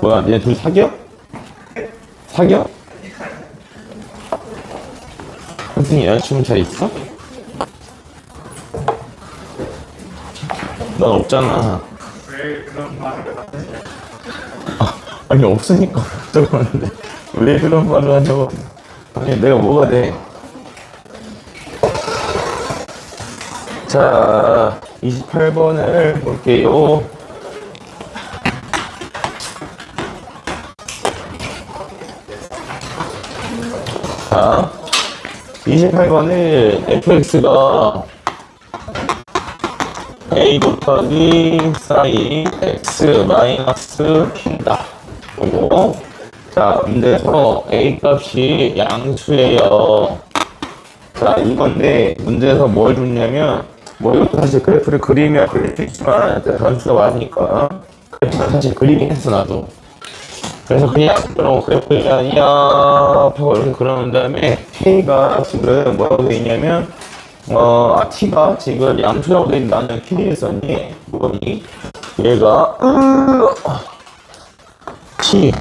뭐야, 얘네 둘 사겨? 사겨? 선생님 여자친구 잘 있어? 넌 없잖아. 왜 그런 말을 하지? 아니 없으니까 어쩌고 하는데 왜 그런 말을 하냐고. 아니 내가 뭐가 돼. 자 28번을 볼게요. 자 28번은 fx가 a 곱하기 사인 x 마이너스 t다. 그리고 자 문제에서 a 값이 양수예요. 자 이건데 문제에서 뭘 줬냐면 뭐 이것도 사실 그래프를 그리면 그릴 수 있지만 변수가 많으니까 그래프를 사실 그리긴 했어 나도. 그래서 그냥 그런 그래프가 아니야 하고 이렇게 그려놓은 다음에 k가 지금 뭐라고 돼 있냐면 t가 지금 양수라고 돼 있는데 키를 썼니? 뭐니? 얘가 t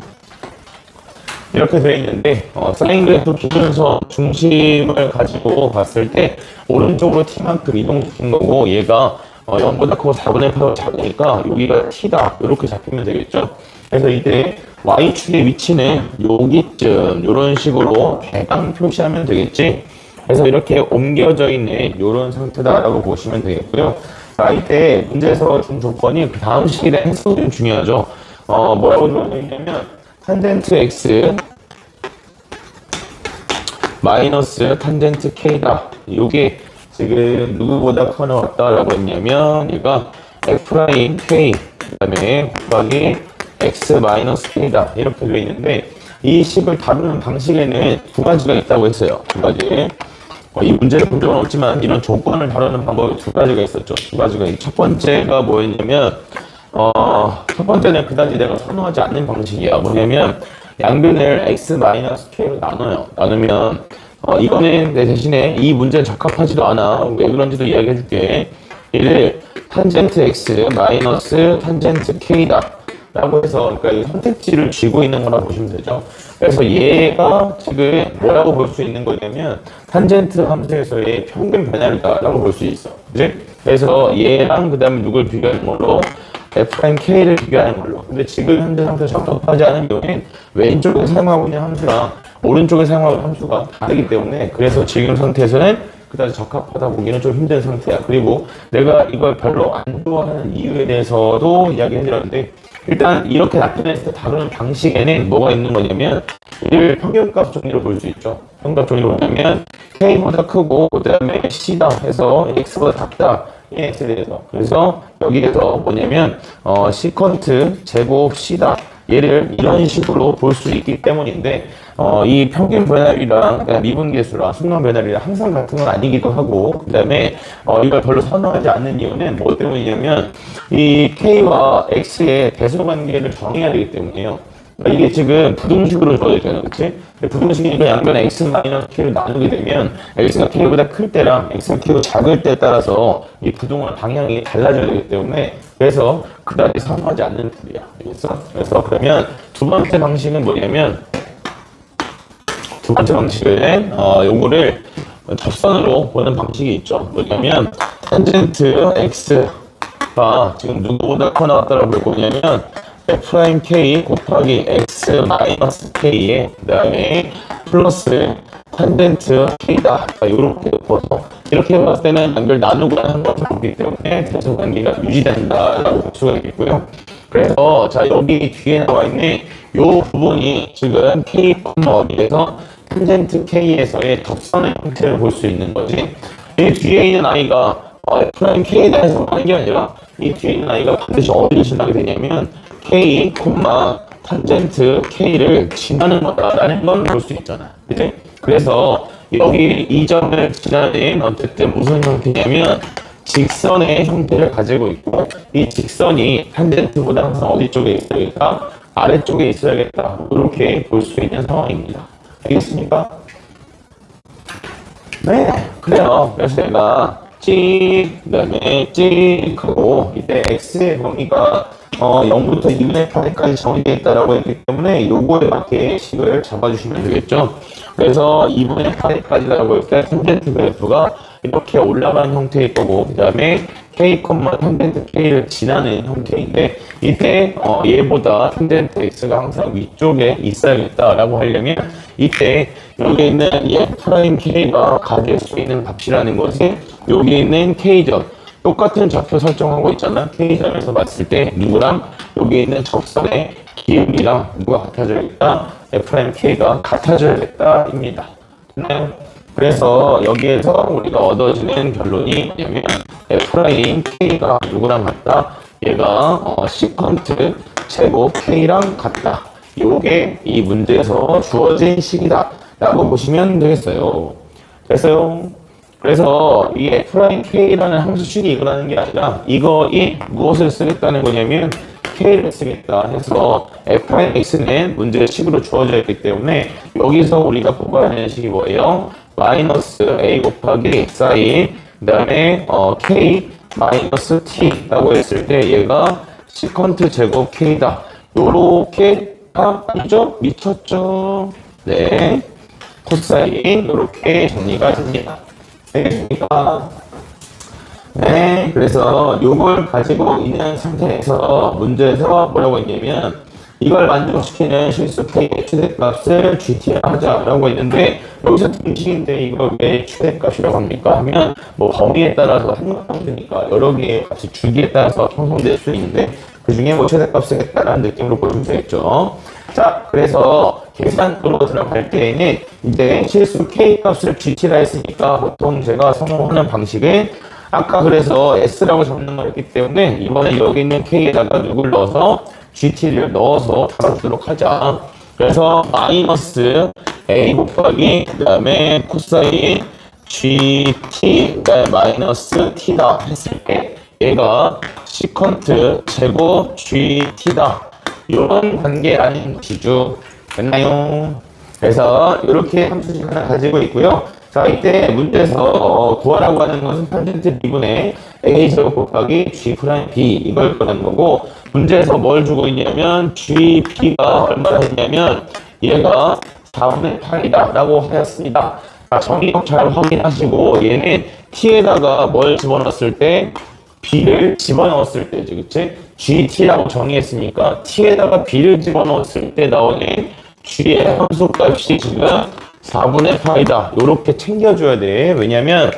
이렇게 되어 있는데 사인 그래프 기준에서 중심을 가지고 봤을 때 오른쪽으로 t만큼 이동시킨 거고 얘가 0보다 크고 4분의 8로 작으니까 여기가 t다 이렇게 잡히면 되겠죠. 그래서 이때 y축의 위치는 여기쯤 이런 식으로 대강 표시하면 되겠지. 그래서 이렇게 옮겨져 있는 이런 상태다라고 보시면 되겠고요. 자, 이때 문제에서 준 조건이 그 다음 식에 대한 해석이 좀 중요하죠. 뭐라고 되어 있냐면 탄젠트 x 마이너스 탄젠트 k다. 이게 지금 누구보다 커 나왔다라고 했냐면 얘가 f'k 그 다음에 곱하기 x 마이너스 k다 이렇게 되어 있는데 이 식을 다루는 방식에는 두 가지가 있다고 했어요. 두 가지. 이 문제를 본 적은 없지만 이런 조건을 다루는 방법이 두 가지가 있었죠. 두 가지가 첫 번째가 뭐였냐면 첫 번째는 그다지 내가 선호하지 않는 방식이야. 뭐냐면 양변을 x-k로 나눠요. 나누면 이거는 내 대신에 이 문제는 적합하지도 않아. 왜 그런지도 이야기해 줄게. 얘를 탄젠트 x 마이너스 탄젠트 k다 라고 해서 그러니까 이 선택지를 쥐고 있는 거라고 보시면 되죠. 그래서 얘가 지금 뭐라고 볼 수 있는 거냐면 탄젠트 함수에서의 평균 변화율이다라고 볼 수 있어. 그지? 그래서 얘랑 그 다음에 누굴 비교하는 걸로 f'k를 비교하는 걸로. 근데 지금 현재 상태 적합하지 않은 경우에는 왼쪽에 사용하고 있는 함수랑 오른쪽에 사용하고 있는 함수가 다르기 때문에 그래서 지금 상태에서는 그다지 적합하다 보기는 좀 힘든 상태야. 그리고 내가 이걸 별로 안 좋아하는 이유에 대해서도 이야기해드렸는데 일단 이렇게 나타냈을 때 다루는 방식에는 뭐가 있는 거냐면 이를 평균값 정리로 볼 수 있죠. 평균값 정리로 보면 k보다 크고 그 다음에 c다 해서 x보다 작다. x에 대해서. 그래서 여기에서 뭐냐면 시컨트 제곱 c다. 얘를 이런 식으로 볼 수 있기 때문인데 이 평균 변화율이랑 미분계수랑 순간 변화율이랑 항상 같은 건 아니기도 하고 그 다음에 이걸 별로 선호하지 않는 이유는 뭐 때문이냐면 이 k와 x의 대소관계를 정해야 되기 때문이에요. 그러니까 이게 지금 부등식으로 줘야 되잖아, 그치? 부등식이니까 양변 x-k를 나누게 되면 x가 k보다 클 때랑 x가 k보다 작을 때에 따라서 이 부등원 방향이 달라져야 되기 때문에 그래서 그다지 선호하지 않는 풀이야. 알겠어? 그래서 그러면 두 번째 방식은 뭐냐면 두 번째 방식은 요거를 접선으로 보는 방식이 있죠. 뭐냐면 탄젠트 x가 지금 누구보다 커 나왔다고 볼 거냐면 f'k 곱하기 x 마이너스 k에 그 다음에 플러스 탄젠트 k다. 이렇게 보서 이렇게 봤을 때는 연결 나누고 하는 것을 보기 때문에 대소관계가 유지된다라고 볼 수가 있겠고요. 그래서 자 여기 뒤에 나와 있는 이 부분이 지금 k 어디에서 탄젠트 k에서의 접선의 형태를 볼 수 있는 거지. 이 뒤에 있는 아이가 f'k에 대해서 하는 게 아니라 이 뒤에 있는 아이가 반드시 어디를 지나게 되냐면 k, 탄젠트 k를 지나는 거다라는 건 볼 수 있잖아. 그치? 그래서 여기 이 점을 지나는 어쨌든 무슨 형태냐면 직선의 형태를 가지고 있고 이 직선이 탄젠트보다 항상 어디 쪽에 있어야겠다? 아래쪽에 있어야겠다. 이렇게 볼 수 있는 상황입니다. 알겠습니까? 네, 그래요. 그래서 내가 찍, 그 다음에 찍 하고, 이때 x의 범위가 0부터 2분의 8까지 정의되어 있다라고 했기 때문에 요거에 맞게 식을 잡아주시면 되겠죠. 그래서 2분의 8까지라고 할 때 탄젠트 그래프가 이렇게 올라가는 형태일 거고, 그 다음에 k, 탄젠트 k를 지나는 형태인데, 이때 얘보다 탄젠트 x가 항상 위쪽에 있어야겠다라고 하려면 이때 여기 있는 얘 프라임 k가 가질 수 있는 값이라는 것은 여기 있는 k점 똑같은 좌표 설정하고 있잖아. k점에서 봤을 때 누구랑 여기 있는 접선의 기울기랑 누가 같아져야겠다. f'k가 같아져야겠다 입니다. 됐나요? 그래서 여기에서 우리가 얻어지는 결론이 뭐냐면 f'k가 누구랑 같다? 얘가 시컨트 제곱 k랑 같다. 요게 이 문제에서 주어진 식이다 라고 보시면 되겠어요. 됐어요? 그래서 이 f'k라는 함수식이 이거라는 게 아니라 이거이 무엇을 쓰겠다는 거냐면 k를 쓰겠다 해서 f'x는 문제식으로 주어져 있기 때문에 여기서 우리가 뽑아야 하는 식이 뭐예요? 마이너스 a 곱하기 사인 그 다음에 k 마이너스 t라고 했을 때 얘가 시컨트 제곱 k다. 요렇게 아니죠? 미쳤죠? 네. 코사인 요렇게 정리가 됩니다. 네, 그래서 이걸 가지고 있는 상태에서 문제에서 뭐라고 했냐면 이걸 만족시키는 실수 K의 최대값을 GTR 하자라고 했는데 여기서 등식인데 이걸 왜 최대값이라고 합니까? 하면 뭐 범위에 따라서 상관없으니까 여러 개의 값이 주기에 따라서 형성될 수 있는데 그 중에 뭐 최대값을 했다라는 느낌으로 보면 되겠죠. 자, 그래서 계산으로 들어갈 때에는 이제 실수 K 값을 GT라 했으니까 보통 제가 선호하는 방식은 아까 그래서 S라고 적는 거였기 때문에 이번에 여기 있는 K에다가 누굴 넣어서 GT를 넣어서 다루도록 하자. 그래서 마이너스 A 곱하기 그 다음에 코사인 GT 그 다음에 마이너스 T다 했을 때 얘가 시컨트 제곱 GT다. 이런 관계라는 기준 됐나요? 그래서 이렇게 함수식 하나 가지고 있고요. 자, 이때 문제에서 구하라고 하는 것은 탄젠트 b분의 a 제곱 곱하기 g 프라임 b 이걸 구하는 거고 문제에서 뭘 주고 있냐면 gb가 얼마나 했냐면 얘가 4분의 8이다 라고 하였습니다. 자, 정의력 잘 확인하시고 얘는 t에다가 뭘 집어넣었을 때 b를 집어넣었을 때지, 그치? gt라고 정의했으니까 t에다가 b를 집어넣었을 때 나오는 g의 함수값이 지금 4분의 8이다. 요렇게 챙겨줘야 돼. 왜냐면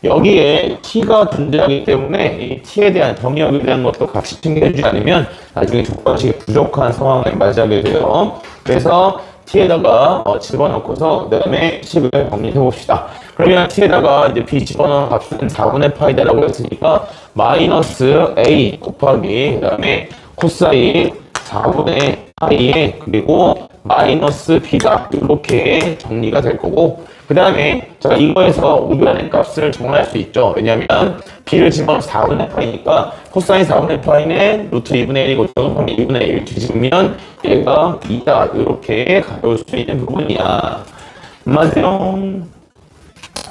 여기에 t가 존재하기 때문에 이 t에 대한 정의역에 대한 것도 같이 챙겨주지 않으면 나중에 조건식이 부족한 상황에 맞이하게 돼요. 그래서 t에다가 집어넣고서 그 다음에 식을 정리해 봅시다. 그러면 t에다가 이제 b 집어넣은 값은 4분의 파이다라고 했으니까 마이너스 a 곱하기 그 다음에 코사인 4분의 파이에 그리고 마이너스 b다 이렇게 정리가 될 거고 그 다음에 자 이거에서 우변의 값을 정할 수 있죠. 왜냐하면 b를 집어넣어서 4분의 파이니까 코사인 4분의 파이는 루트 2분의 1이고 적용하면 2분의 1 뒤집으면 얘가 2다 이렇게 가져올 수 있는 부분이야. 맞아요.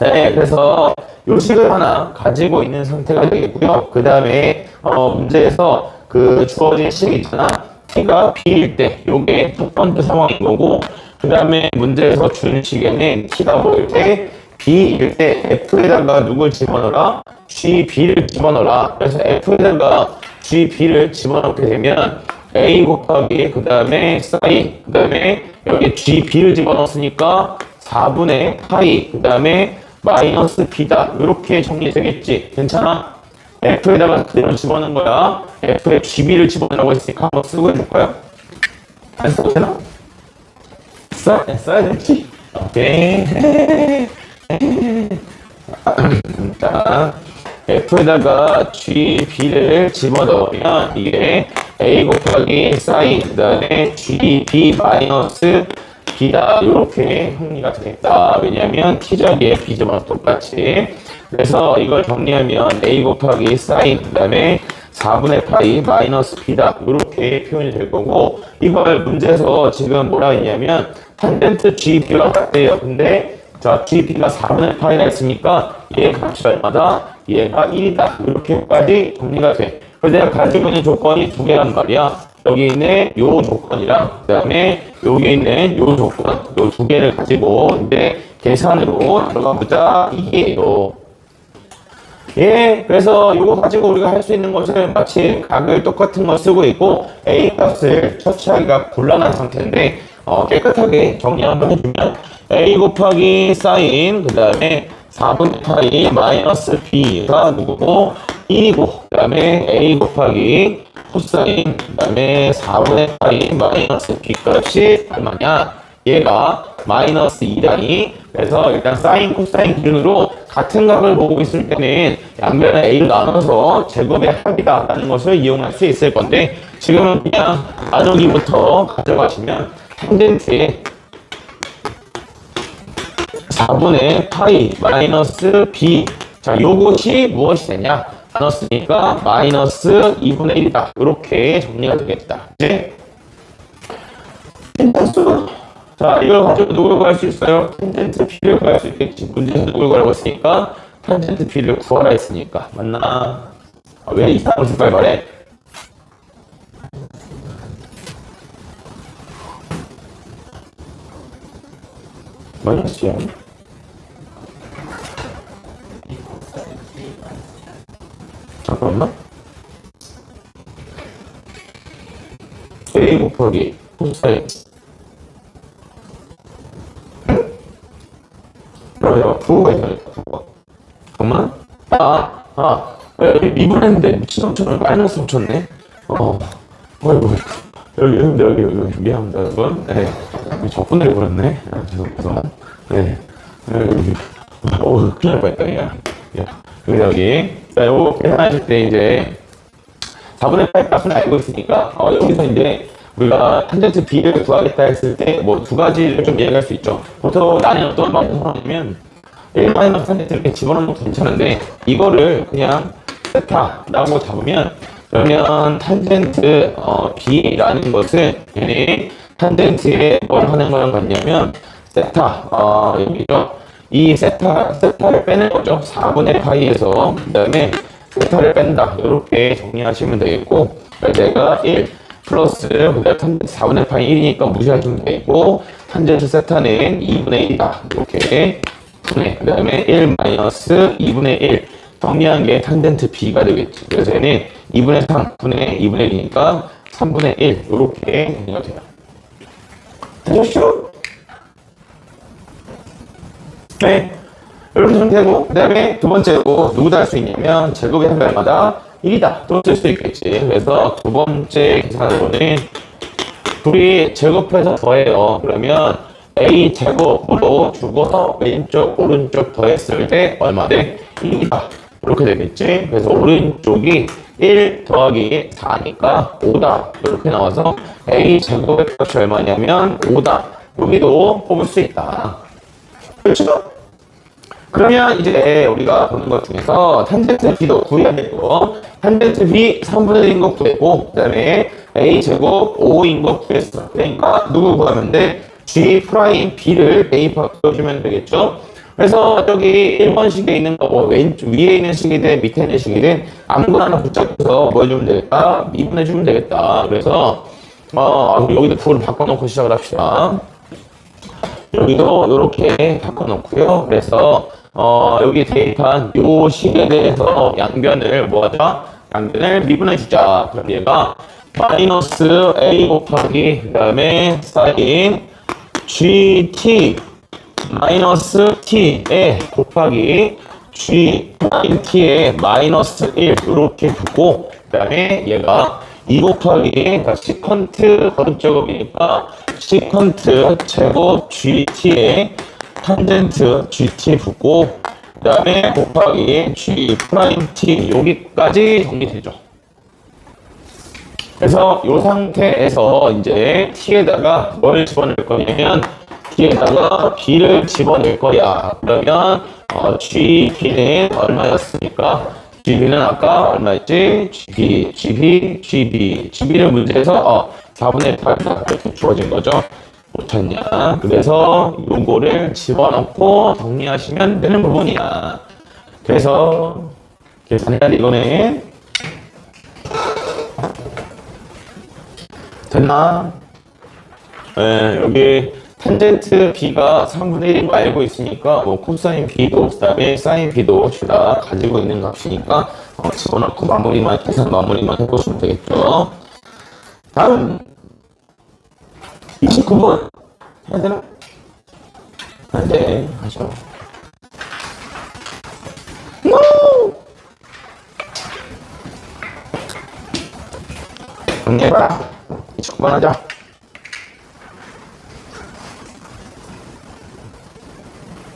네, 그래서 요식을 하나 가지고 있는 상태가 되겠고요. 그 다음에 문제에서 그 주어진 식 있잖아. t가 b일 때 요게 첫 번째 상황인 거고 그 다음에 문제에서 준 식에는 t가 뭐일 때 b일 때 f에다가 누굴 집어넣어라? gb를 집어넣어라. 그래서 f에다가 gb를 집어넣게 되면 a 곱하기 그 다음에 사인 그 다음에 여기 gb를 집어넣었으니까 4분의 파이 그 다음에 마이너스 b다 이렇게 정리되겠지. 괜찮아? f에다가 그대로 집어넣은 거야. f에 gb를 집어넣으라고 했으니까 한번 쓰고 해볼까요? 안 써도 되나? 써야 되지. 오케이. 자, f에다가 gb를 집어넣으면 이게 a 곱하기 사인 그 다음에 gb 마이너스 b다 이렇게 정리가 되겠다. 왜냐하면 t 자리에 b 점은 똑같이. 그래서 이걸 정리하면 a 곱하기 사인 그 다음에 4분의 파이 마이너스 b다 이렇게 표현이 될 거고 이걸 문제에서 지금 뭐라 했냐면 탄젠트 gb가 같대요. 근데 자, GP가 4분의 8이라 했으니까 얘 값이 얼마다? 얘가 1이다. 이렇게까지 정리가 돼. 그래서 내가 가지고 있는 조건이 두 개란 말이야. 여기 있는 요 조건이랑 그 다음에 여기 있는 요 조건, 요 두 개를 가지고 이제 계산으로 들어가 보자. 이게요. 예, 그래서 이거 가지고 우리가 할 수 있는 것은 마치 각을 똑같은 거 쓰고 있고 A 값을 처치하기가 곤란한 상태인데 깨끗하게 정리 한번 해주면 A 곱하기 사인 그 다음에 4분의 파이 마이너스 B가 누구고 1이고 그 다음에 A 곱하기 코사인 그 다음에 4분의 파이 마이너스 B 값이 얼마냐? 얘가 마이너스 2라니. 그래서 일단 사인 코사인 기준으로 같은 각을 보고 있을 때는 양변의 A를 나눠서 제곱의 합이다 라는 것을 이용할 수 있을 건데 지금은 그냥 나누기부터 가져가시면 탄젠트에 4분의 파이 마이너스 B, 자 요것이 무엇이 되냐? 나눴으니까 마이너스 2분의 1이다. 이렇게 정리가 되겠다. 이제 자, 이걸 가지고 누굴 구할 수 있어요? 탄젠트 P를 구할 수 있겠지. 문제에서 누굴 구하라고 했으니까 탄젠트 P를 구하라 했으니까. 맞나? 왜 이상한 색깔 말해? 마이너스야. 잠깐만. A 곱하기 코사인 내가 부호가 있어야 부호가. 잠깐만. 여기 미분했는데 미친 3천을 마이너스 3쳤네. 어이구. 여기 미안합니다, 여러분. 네. 적분을 해버렸네. 죄송합니다. 네. 여기. 큰일 날 뻔했다, 야. 여기. 자, 요거 계산하실 때 이제 4분의 8 값은 알고 있으니까, 여기서 이제 우리가 탄젠트 B를 구하겠다 했을 때 뭐 두 가지를 좀 이해할 수 있죠. 보통 나는 어떤 말을 하냐면 1마이너스 탄젠트 이렇게 집어넣으면 괜찮은데 이거를 그냥 세타라고 잡으면 그러면 탄젠트 B라는 것은 얘네 탄젠트에 뭘 하는 거랑 같냐면 세타 여기죠. 이 세타를 빼는 거죠. 4분의 파이에서 그 다음에 세타를 뺀다. 이렇게 정리하시면 되겠고 내가 1 플러스 탄젠트 4분의 파이 1이니까 무시하시면 되고 탄젠트 세타는 2분의 1이다. 이렇게 분의 그 다음에 1 마이너스 2분의 1 정리한 게 탄젠트 B가 되겠지. 그래서 얘는 2분의 3 분의 2분의 1이니까 3분의 1 이렇게 정리가 돼요. 되셨죠? 네. 이렇게 정리되고 그 다음에 두 번째로 누구다 할 수 있냐면 제곱의 합이 얼마다? 1이다. 또 쓸 수 있겠지. 그래서 두 번째 계산으로는 둘이 제곱해서 더해요. 그러면 A 제곱으로 주고서 왼쪽 오른쪽 더했을 때 얼마 돼? 1이다. 이렇게 되겠지. 그래서 오른쪽이 1 더하기 4니까 5다. 이렇게 나와서 A 제곱의 값이 얼마냐면 5다. 여기도 뽑을 수 있다. 그렇죠? 그러면 이제 우리가 보는 것 중에서 탄젠트 B도 구해야 되고 탄젠트 B 3분의 1인 것 구했고 그 다음에 A 제곱 5인 것 구했어. 그러니까 누구 구하면 돼? G 프라임 B를 대입해주면 되겠죠? 그래서 저기 1번식에 있는 거 뭐 왼쪽 위에 있는 식이든 밑에 있는 식이든 아무거나 하나 붙잡고서 뭐 해주면 되겠다? 미분해주면 되겠다. 그래서 여기도 부호를 바꿔놓고 시작을 합시다. 여기도 이렇게 바꿔놓고요. 그래서 여기 대입한 요 식에 대해서 양변을 뭐하자? 양변을 미분해주자. 그럼 얘가 마이너스 A 곱하기 그 다음에 사인 GT 마이너스 T에 곱하기 G 프라임 T에 마이너스 1 이렇게 두고 그 다음에 얘가 2 곱하기 시컨트 거듭제곱이니까 시컨트 제곱 GT에 탄젠트 GT 붙고 그 다음에 곱하기 G 프라임 T 여기까지 정리되죠. 그래서 이 상태에서 이제 T에다가 뭘 집어넣을 거냐면 T에다가 B를 집어넣을 거야. 그러면 GB는 얼마였습니까? GB는 아까 얼마였지? GB를 문제에서 4분의 8 이렇게 주어진 거죠. 못 찾냐? 그래서 요거를 집어넣고 정리하시면 되는 부분이야. 그래서 계산해야 돼, 이거는. 됐나? 네, 여기 탄젠트 B가 3분의 1인 거 알고 있으니까 뭐 코사인 B도 그다음에 사인 B도 다 가지고 있는 값이니까 집어넣고 계산 마무리만 해보시면 되겠죠. 다음 29번 해야 되나? 안 돼, 하죠. 정리해봐라. 29번 하자.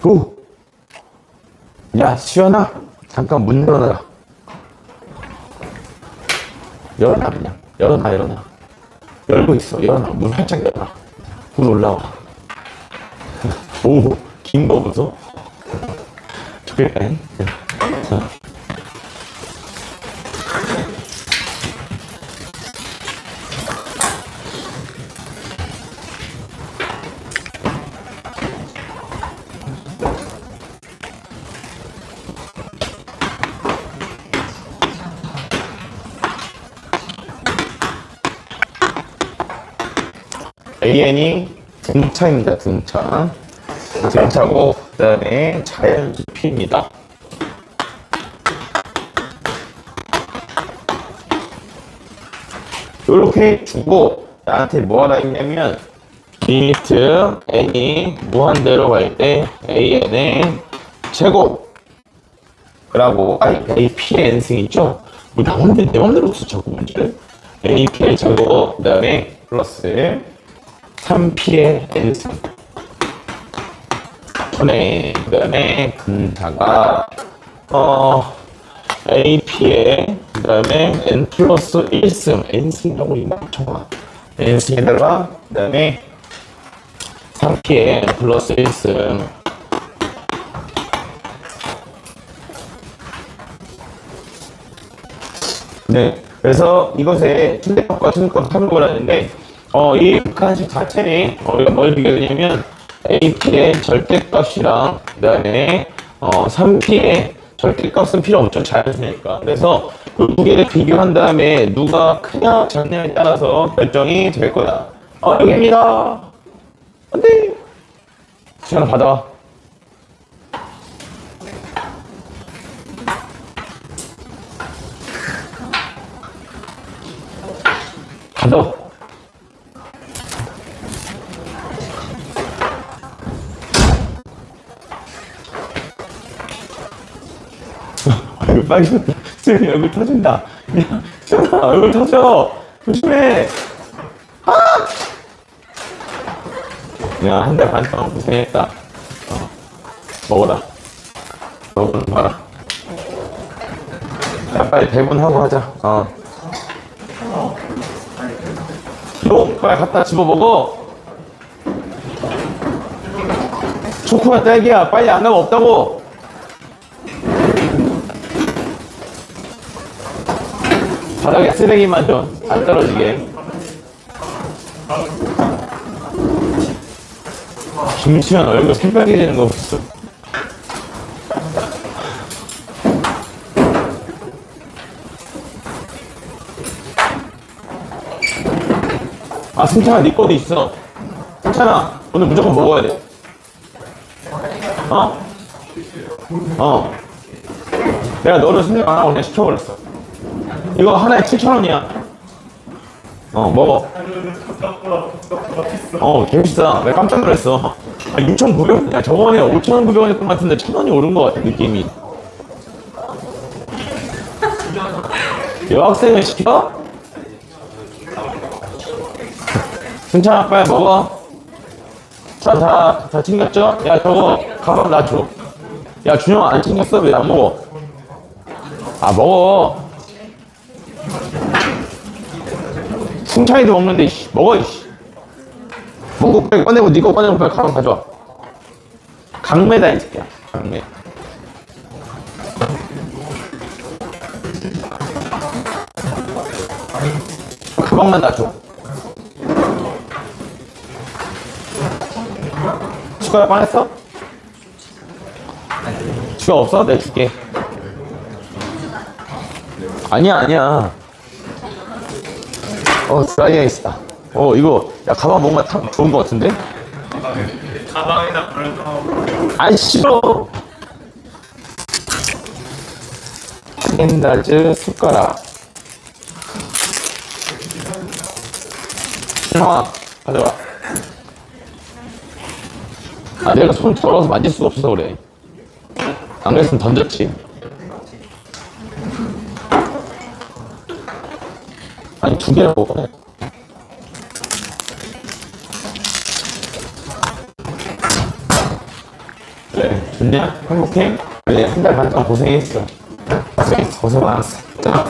고! 야, 수연아. 잠깐 문 열어놔라. 열어놔, 그냥. 열어놔. 열고 있어. 열어놔. 문 활짝 열어놔. 문 올라와. 오, 긴 거 보소. 좋겠다. AN이 등차입니다. 등차고 그 다음에 자연수피입니다. 이렇게 주고 나한테 뭐 하라 했냐면 리미트 n이 무한대로 갈 때 AN의 제곱이라고 AP의 n승 있죠? 뭐 나오는데 내 맘대로 써 자꾸 문제를. AP의 제곱 그 다음에 플러스 3P의 n승 그 다음에 분자가 AP의 그 다음에 n 플러스 1승 n승이라고 이 멍청아 n승에다가 그 다음에 3P의 n 플러스 1승 네, 그래서 이것에 최대값과 최소값 하는 거라는데 이 북한식 자체는 뭘 비교하냐면 AP의 절대값이랑 그 다음에 3P의 절대값은 필요 없죠. 자연수니까. 그래서 그 두 개를 비교한 다음에 누가 크냐 작냐에 따라서 결정이 될 거다. 여기입니다. 안돼. 시간을 받아. 받아. 얼굴 빨개졌다. 수현이 얼굴 터진다. 야, 수현아, 얼굴 터져. 조심해. 야, 한 달 반 동안 고생했다. 먹어라. 먹으면 봐라. 야, 빨리 배분하고 하자. 빨리 갖다 집어 먹어. 초코야, 딸기야. 빨리 안 가면 없다고. 바닥에 쓰레기만 좀 안 떨어지게. 김치현 얼굴 새빨개지는 거 봤어. 승찬아, 네 거도 있어. 승찬아, 오늘 무조건 먹어야 돼. 내가 너를 생각 안 하고 그냥 시켜버렸어. 이거 하나에 7,000원이야. 먹어. 개 비싸. 내가 깜짝 놀랐어. 6,900원? 야, 저번에 5,900원이었던 것 같은데 1,000원이 오른 것 같아, 느낌이. 여학생을 시켜? 승찬아, 빨리 먹어. 다 챙겼죠? 야, 저거 가방 놔줘. 야, 준영 안 챙겼어? 왜 안 먹어? 먹어. 승찬이도 먹는데, 먹어, 이씨. 먹고 빨리 꺼내고, 니거 꺼내고 빨리 가방 가져와. 강매다, 이 새끼야. 강매. 가방만 놔줘. 숟가락 꺼냈어? 숟가락 없어? 내가 줄게. 아니야. 드라이 아이스다. 이거, 야, 가방 뭔가 좋은 거 같은데? 가방에다 걸어서 아이, 싫어. 샌다즈 숟가락. 신영아, 가져와. 내가 손 더러워서 만질 수가 없어서 그래. 안 그랬으면 던졌지. 아니, 2개라고 꺼내. 그래, 좋냐? 행복해? 그래, 한 달 반 동안 고생했어. 고생 많았어. 자,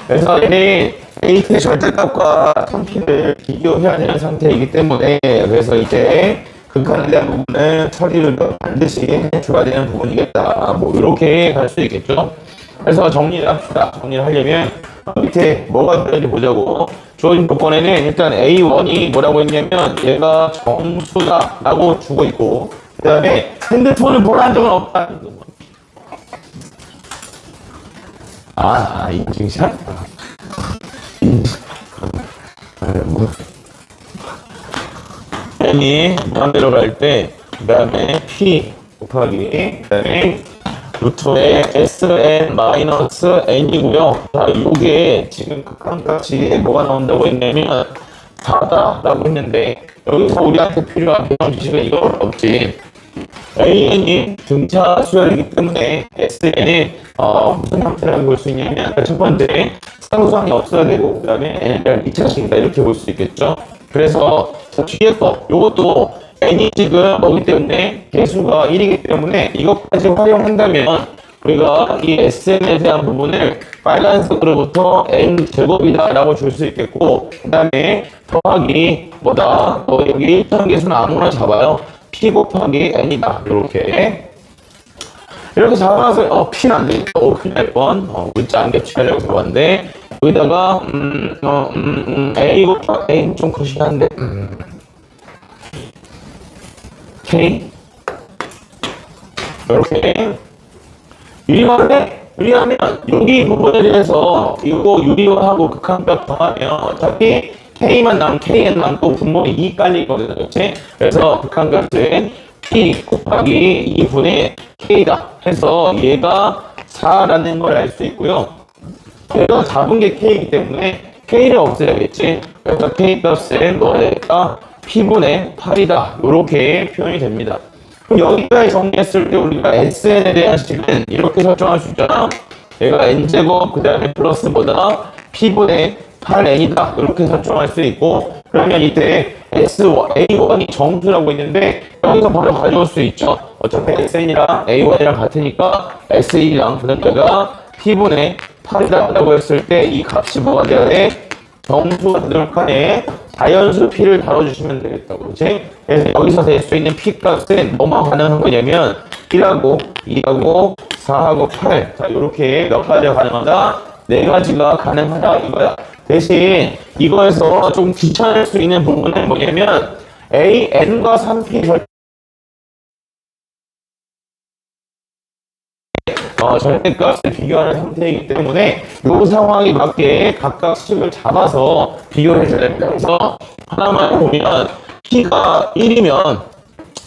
그래서 얘는 A의 절대값과 성피를 비교해야 되는 상태이기 때문에, 그래서 이제 극한에 대한 부분은 처리를 반드시 해줘야 되는 부분이겠다. 뭐 이렇게 갈 수 있겠죠. 그래서 정리를 합시다. 정리를 하려면 밑에 뭐가 들어있는지 보자고. 주어진 조건에는 일단 A1이 뭐라고 했냐면 얘가 정수다 라고 주고 있고, 그 다음에 핸드폰을 보라는 적은 없다. 인증샷? n이 무한대로 갈 때, 그 다음에 p 곱하기, 그 다음에 루트의 sn-n이고요. 자, 요게 지금 극한값이 뭐가 나온다고 했냐면 4다라고 했는데, 여기서 우리한테 필요한 배경 지식은 이거 없지. AN이 등차 수열이기 때문에 SN이 무슨 형태라고 볼 수 있냐면, 첫 번째 상수항이 없어야 되고, 그 다음에 N에 대한 2차식이다 이렇게 볼 수 있겠죠. 그래서 뒤에 거 요것도 N이 지금 뭐기 때문에 개수가 1이기 때문에 이것까지 활용한다면 우리가 이 SN에 대한 부분을 빨간색으로부터 N 제곱이다 라고 줄 수 있겠고, 그 다음에 더하기 뭐다? 여기 1차 개수는 아무거나 잡아요. P 곱하기 N이다. 이렇게 잡아서 P는 안 되니까 큰일 날 뻔. 문자 안 겹치려고 잡았는데, 여기다가 A 곱하기 A 좀 거시기한데 K 이렇게 유리하면 여기 부분에 대해서 이거 유리화하고 극한값 더하면 어차피 K만 남고 Kn 남고 분모에 2 깔리거든요. 그렇지? 그래서 극한값은 P 곱하기 2분의 K다 해서 얘가 4라는 걸 알 수 있고요. 얘가 잡은 게 K이기 때문에 K를 없애야겠지. 그래서 K 값은 뭐가 되겠다? P분의 8이다. 이렇게 표현이 됩니다. 그럼 여기까지 정리했을 때 우리가 SN에 대한 식은 이렇게 설정할 수 있잖아. 얘가 N제곱 그 다음에 플러스 뭐다? P분의 8N이다. 이렇게 설정할 수 있고, 그러면 이때 A1이 정수라고 있는데 여기서 바로 가져올 수 있죠. 어차피 SN이랑 A1이랑 같으니까 S1이랑 그러니까 P분의 8이다 라고 했을 때 이 값이 뭐가 돼야 돼? 정수가 되도록 하네. 자연수 P를 다뤄주시면 되겠다고. 그치? 그래서 여기서 될 수 있는 P 값은 뭐만 가능한 거냐면 1하고 2하고 4하고 8. 자, 요렇게 몇 가지가 가능하다? 4가지가 가능하다 이거야. 대신 이거에서 좀 귀찮을 수 있는 부분은 뭐냐면 A, N과 3P 절대값을 비교하는 상태이기 때문에 이 상황에 맞게 각각 식을 잡아서 비교를 해줘야 됩니다. 그래서 하나만 보면 P가 1이면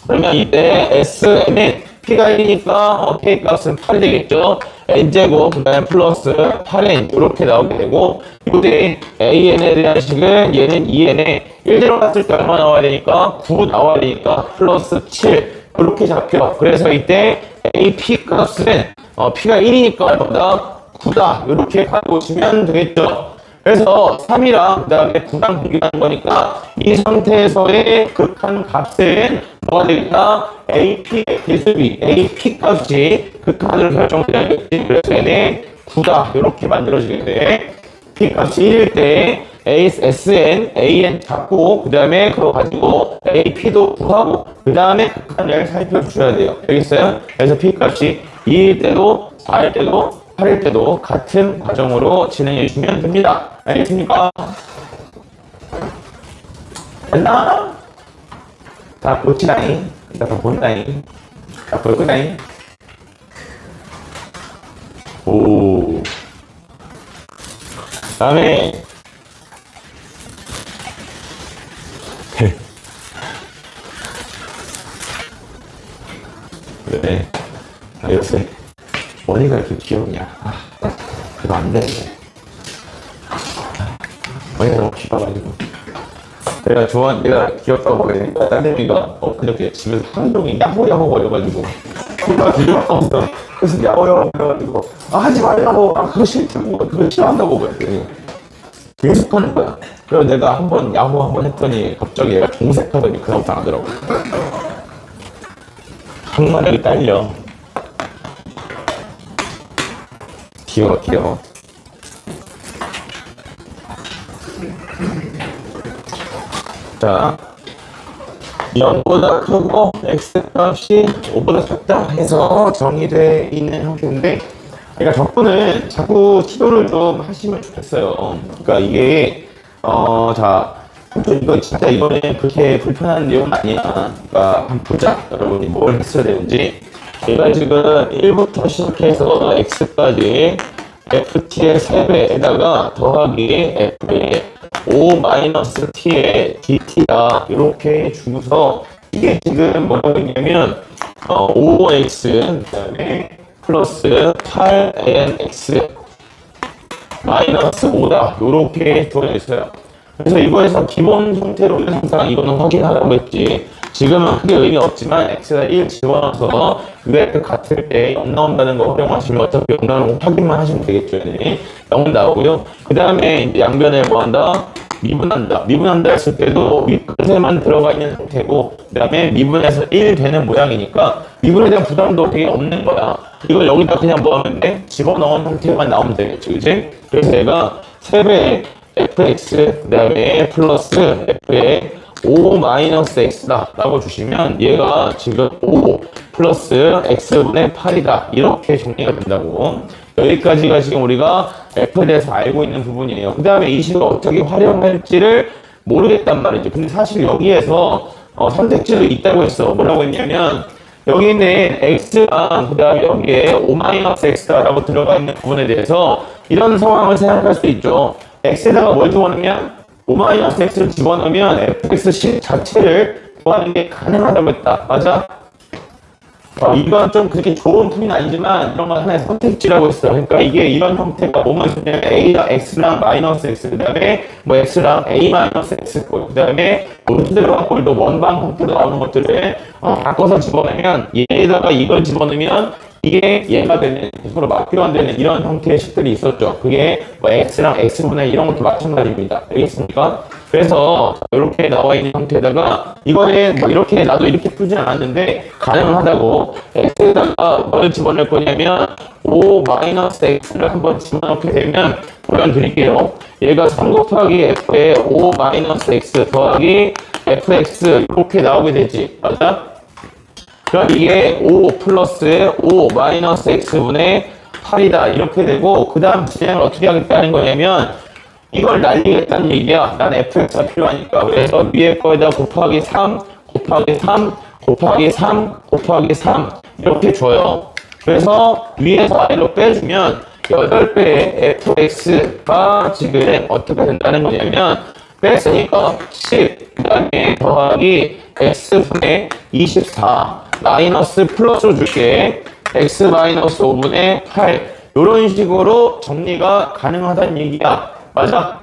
그러면 이때 SN은 P가 1이니까 K 값은 8이 되겠죠. N제곱 그 다음에 플러스 8N 이렇게 나오게 되고, 이때 AN에 대한 식은 얘는 2N에 1 들어갔을 때 얼마 나와야 되니까 9 나와야 되니까 플러스 7 이렇게 잡혀. 그래서 이때 AP 값은 P가 1이니까 얼마다? 9다. 이렇게 가져오시면 되겠죠. 그래서 3이랑 그 다음에 9랑 비교하는 거니까 이 상태에서의 극한 값은 뭐가 되겠다? AP 개수비, AP 값이 극한으로 결정되겠지. 그래서 얘네 9다. 이렇게 만들어지게 돼. P 값이 1일 때 SN, AN 잡고 그 다음에 그거 가지고 AP도 구하고 그 다음에 극한을 살펴주셔야 돼요. 알겠어요? 그래서 P 값이 2일 때도 4일 때도 8일 때도 같은 과정으로 진행해 주시면 됩니다. 알겠습니까? 됐나? 다 보시나잉? 다 본다잉? 다 볼 거다잉? 오. 다음에 네. 아, 요새 머리가 이렇게 귀엽냐? 이거 안 되네. 머리가 너무 귀여워가지고. 내가 귀엽다고 그러니까 딸내미가 그렇게 집에서 하루 종일 야호야호 거려가지고 뭔가 뒤집어 없어. 그래서 야호야호 거려가지고 하지 말라고 그거 싫다고 그거 싫어한다고 그랬더니 계속 하는 거야. 그래서 내가 한번 야호 한번 했더니 갑자기 얘가 동색하더니 그다음부터 안 하더라고. 항마력이 딸려. 귀여워. 자, 0보다 크고 x값이 5보다 작다 해서 정의되어 있는 형태인데, 그러니까 적분은 자꾸 시도를 좀 하시면 좋겠어요. 그러니까 이게 자, 이거 진짜 이번에 그렇게 불편한 내용 아니야. 그러니까 한번 보자, 여러분이 뭘 했어야 되는지. 제가 지금 1부터 시작해서 x까지 ft의 3배에다가 더하기 f의 5-t의 dt다 이렇게 주고서 이게 지금 뭐라고 했냐면 5x 그다음에 플러스 8nx 마이너스 5다 이렇게 주어져 있어요. 그래서 이거에서 기본 형태로는 항상 이거는 확인하라고 했지. 지금은 크게 의미 없지만 x에다 1 집어넣어서 그게 같을 때 0 나온다는 거 활용하시면 어차피 0 나오는 거 확인만 하시면 되겠죠. 0 나오고요. 그 다음에 이제 양변에 뭐 한다? 미분한다 했을 때도 윗끝에만 들어가 있는 상태고, 그 다음에 미분해서 1 되는 모양이니까 미분에 대한 부담도 되게 없는 거야. 이걸 여기다 그냥 뭐 하면 돼? 집어넣은 상태만 나오면 되겠죠. 그치? 그래서 내가 3배의 fx 그 다음에 플러스 f의 5-x다 라고 주시면 얘가 지금 5 플러스 x분의 8이다 이렇게 정리가 된다고. 여기까지가 지금 우리가 f에 대해서 알고 있는 부분이에요. 그 다음에 이 식을 어떻게 활용할지를 모르겠단 말이죠. 근데 사실 여기에서 선택지도 있다고 했어. 뭐라고 했냐면 여기는 x랑 그 다음에 여기에 5-x라고 들어가 있는 부분에 대해서 이런 상황을 생각할 수 있죠. x에다가 뭘 집어넣으면 5-x를 집어넣으면 fx 자체를 구하는 게 가능하다고 했다. 맞아? 이건 좀 그렇게 좋은 품은 아니지만 이런 건 하나의 선택지라고 했어요. 그러니까 이게 이런 형태가 뭐만 있냐면 a랑 x랑 마이너스 x 그 다음에 뭐 x랑 a 마이너스 x 그 다음에 루트들어간 꼴도 원방 형태로 나오는 것들을 바꿔서 집어넣으면 얘에다가 이걸 집어넣으면 이게 얘가 되는 서로 맞교 안 되는 이런 형태의 식들이 있었죠. 그게 뭐 x랑 x분의 이런 것도 마찬가지입니다. 알겠습니까? 그래서 이렇게 나와 있는 형태에다가 이거는 뭐 이렇게 나도 이렇게 풀진 않았는데 가능하다고. x에다가 뭘 집어넣을 거냐면 5-x를 한번 집어넣게 되면 보여드릴게요. 얘가 3 곱하기 f의 5-x 더하기 fx 이렇게 나오게 되지. 맞아? 그럼 이게 5 플러스 5-x분의 8이다 이렇게 되고, 그 다음 진행을 어떻게 하겠다는 거냐면 이걸 날리겠다는 얘기야. 난 fx가 필요하니까. 그래서 위에 거에다 곱하기 3 곱하기 3 곱하기 3 곱하기 3 이렇게 줘요. 그래서 위에서 아래로 빼주면 8배의 fx가 지금 어떻게 된다는 거냐면 뺐으니까 10 그 다음에 더하기 x분의 24 마이너스 플러스로 줄게. x 마이너스 5분의 8 이런 식으로 정리가 가능하다는 얘기야. 맞아?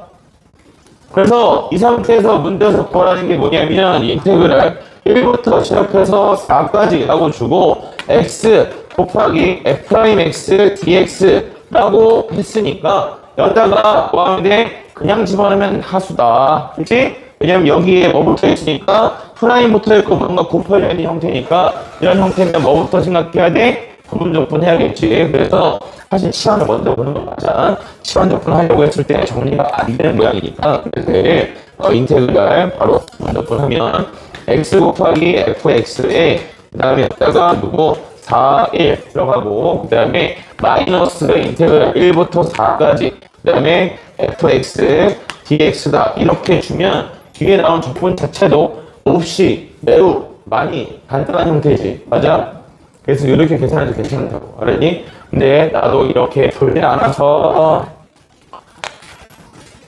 그래서 이 상태에서 문제에서 구하라는 게 뭐냐면 인테그랄 1부터 시작해서 4까지 라고 주고 x 곱하기 f'x dx라고 했으니까 여기다가 뭐 하면 돼? 그냥 집어넣으면 하수다. 그치? 왜냐면 여기에 뭐 붙어 있으니까 프라임 붙어 있고 뭔가 곱하려 있는 형태니까 이런 형태면 뭐부터 생각해야 돼? 부분적분 해야겠지. 그래서 사실 치환을 먼저 보는 거 맞아. 치환적분 하려고 했을 때 정리가 안 되는 모양이니까 그래서 인테그랄 바로 부분적분 하면 x 곱하기 fx에 그 다음에 여기다가 누구 4, 1 들어가고 그 다음에 마이너스 인테그랄 1부터 4까지 그 다음에 fx dx다 이렇게 주면 뒤에 나온 적분 자체도 몹시 매우 많이 간단한 형태지. 맞아? 그래서 이렇게 계산해도 괜찮다고. 알았니? 근데 나도 이렇게 돌지 않아서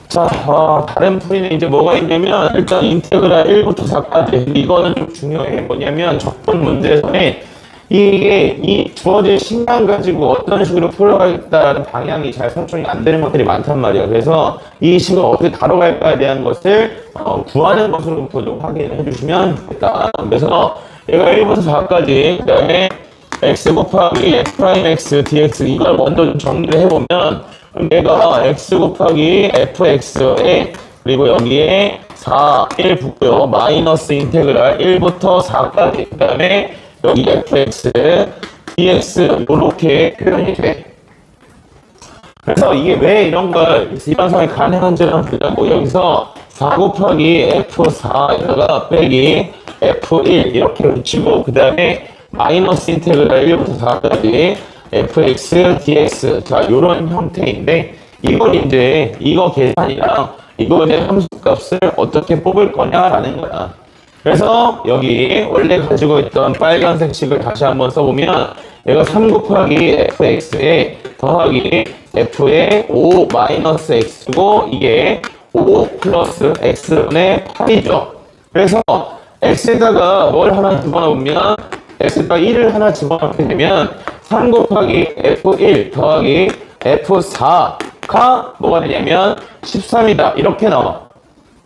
자, 다른 풀이는 이제 뭐가 있냐면 일단 인테그랄 1부터 4까지 이거는 좀 중요해. 뭐냐면 적분 문제에서는 이게 이 주어진 식량 가지고 어떤 식으로 풀어가겠다는 방향이 잘 설정이 안 되는 것들이 많단 말이야. 그래서 이 식을 어떻게 다뤄갈까에 대한 것을 구하는 것으로부터 좀 확인해 주시면 좋겠다. 그래서 얘가 1부터 4까지 그 다음에 x 곱하기 f 프라임 x dx 이걸 먼저 좀 정리를 해보면 얘가 x 곱하기 fx에 그리고 여기에 4, 1 붙고요. 마이너스 인테그랄 1부터 4까지 그 다음에 여기 fx, dx 이렇게 표현이 돼. 그래서 이게 왜 이런 걸 이반성이 가능한지를 보자고 여기서 4 곱하기 f4에다가 빼기 f1 이렇게 붙이고 그 다음에 마이너스 인테그랄 1부터 4까지 fx, dx 자 요런 형태인데 이걸 이제 이거 계산이랑 이거의 함수값을 어떻게 뽑을 거냐라는 거야. 그래서 여기 원래 가지고 있던 빨간색 식을 다시 한번 써보면 얘가 3 곱하기 fx에 더하기 f의 5 마이너스 x고 이게 5 플러스 x분의 8이죠. 그래서 x에다가 뭘 하나 집어넣으면 x에다가 1을 하나 집어넣게 되면 3 곱하기 f1 더하기 f4가 뭐가 되냐면 13이다 이렇게 나와.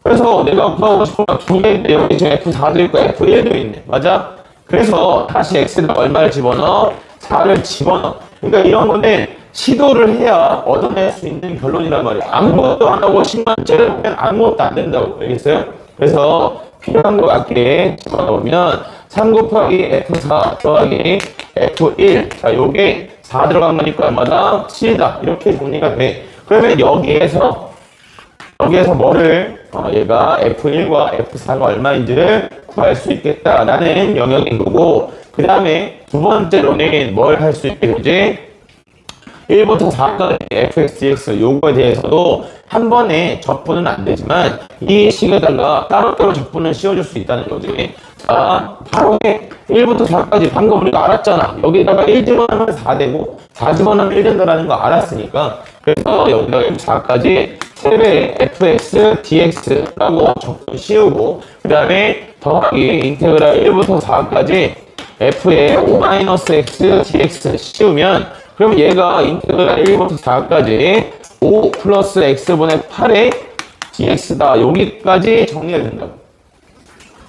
그래서 내가 구하고 싶은 건 두 개인데 여기 지금 f4도 있고 f1도 있네. 맞아? 그래서 다시 x에다 얼마를 집어넣어? 4를 집어넣어. 그러니까 이런 거는 시도를 해야 얻어낼 수 있는 결론이란 말이야. 아무것도 안 하고 10만 째려보면 아무것도 안 된다고. 알겠어요? 그래서 필요한 거 맞게 집어넣으면 3 곱하기 f4 더하기 f1 자 요게 4 들어간 거니까 얼마다? 7이다. 이렇게 정리가 돼. 그러면 여기에서 뭐를 얘가 F1과 F4가 얼마인지를 구할 수 있겠다라는 영역인 거고 그 다음에 두 번째로는 뭘 할 수 있게 되지? 1부터 4까지 fx, dx 요거에 대해서도 한 번에 적분은 안 되지만 이 식에다가 따로따로 적분을 씌워줄 수 있다는 거지. 자, 바로 해. 1부터 4까지 방금 우리가 알았잖아. 여기다가 1 집어넣으면 4 되고 4 집어넣으면 1 된다는 거 알았으니까 그래서 여기다가 4까지 3배 fx, dx라고 적분 씌우고 그 다음에 더하기 인테그랄 1부터 4까지 f의 5-x dx 씌우면 그럼 얘가 인테그랄 1부터 4까지 5 플러스 x분의 8의 dx다. 여기까지 정리가 된다고.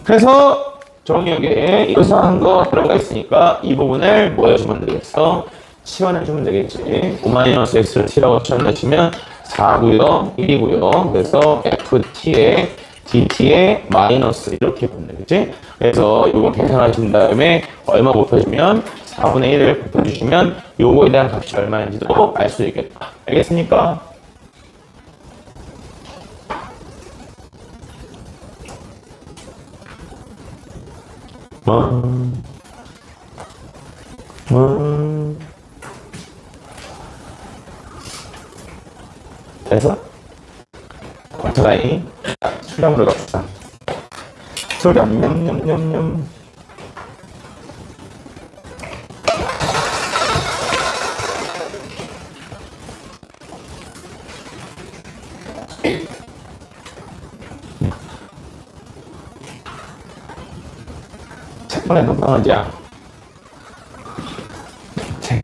그래서 정리하게 요소한 거 들어가 있으니까 이 부분을 뭐 해주면 되겠어? 치환해주면 되겠지. 5-x를 t라고 치환해주면 4고요, 1이고요. 그래서 ft의 dt의 마이너스 이렇게 보면 되겠지. 그래서 이거 계산하신 다음에 얼마 곱해주면 4분의 1을 곱해주시면 요거에 대한 값이 얼마인지도 알 수 있겠다. 알겠습니까? 그래서 오토바이 수렴으로 갑시다. 수렴 냠냠냠냠 책번에 넘어가자. 책.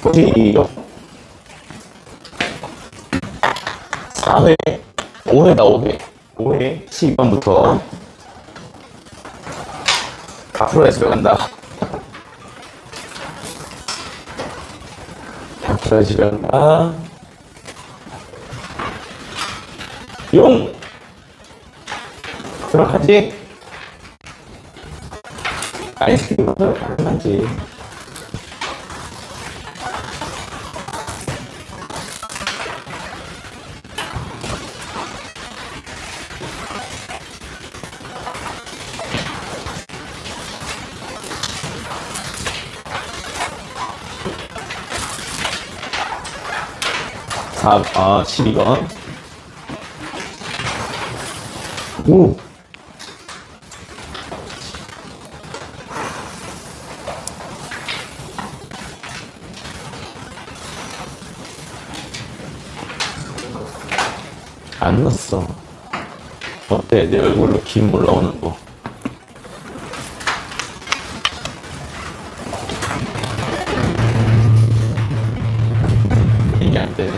보기요. 4회, 5회다, 5회. 5회 12번부터 앞으로 해서 간다. 앞으로 해서 간다. 용! 들어가지? 아이스크림은 가능하지. 12번. 오! 안 났어. 어때? 내 얼굴로 김 올라오는 거. 이게 안 되네.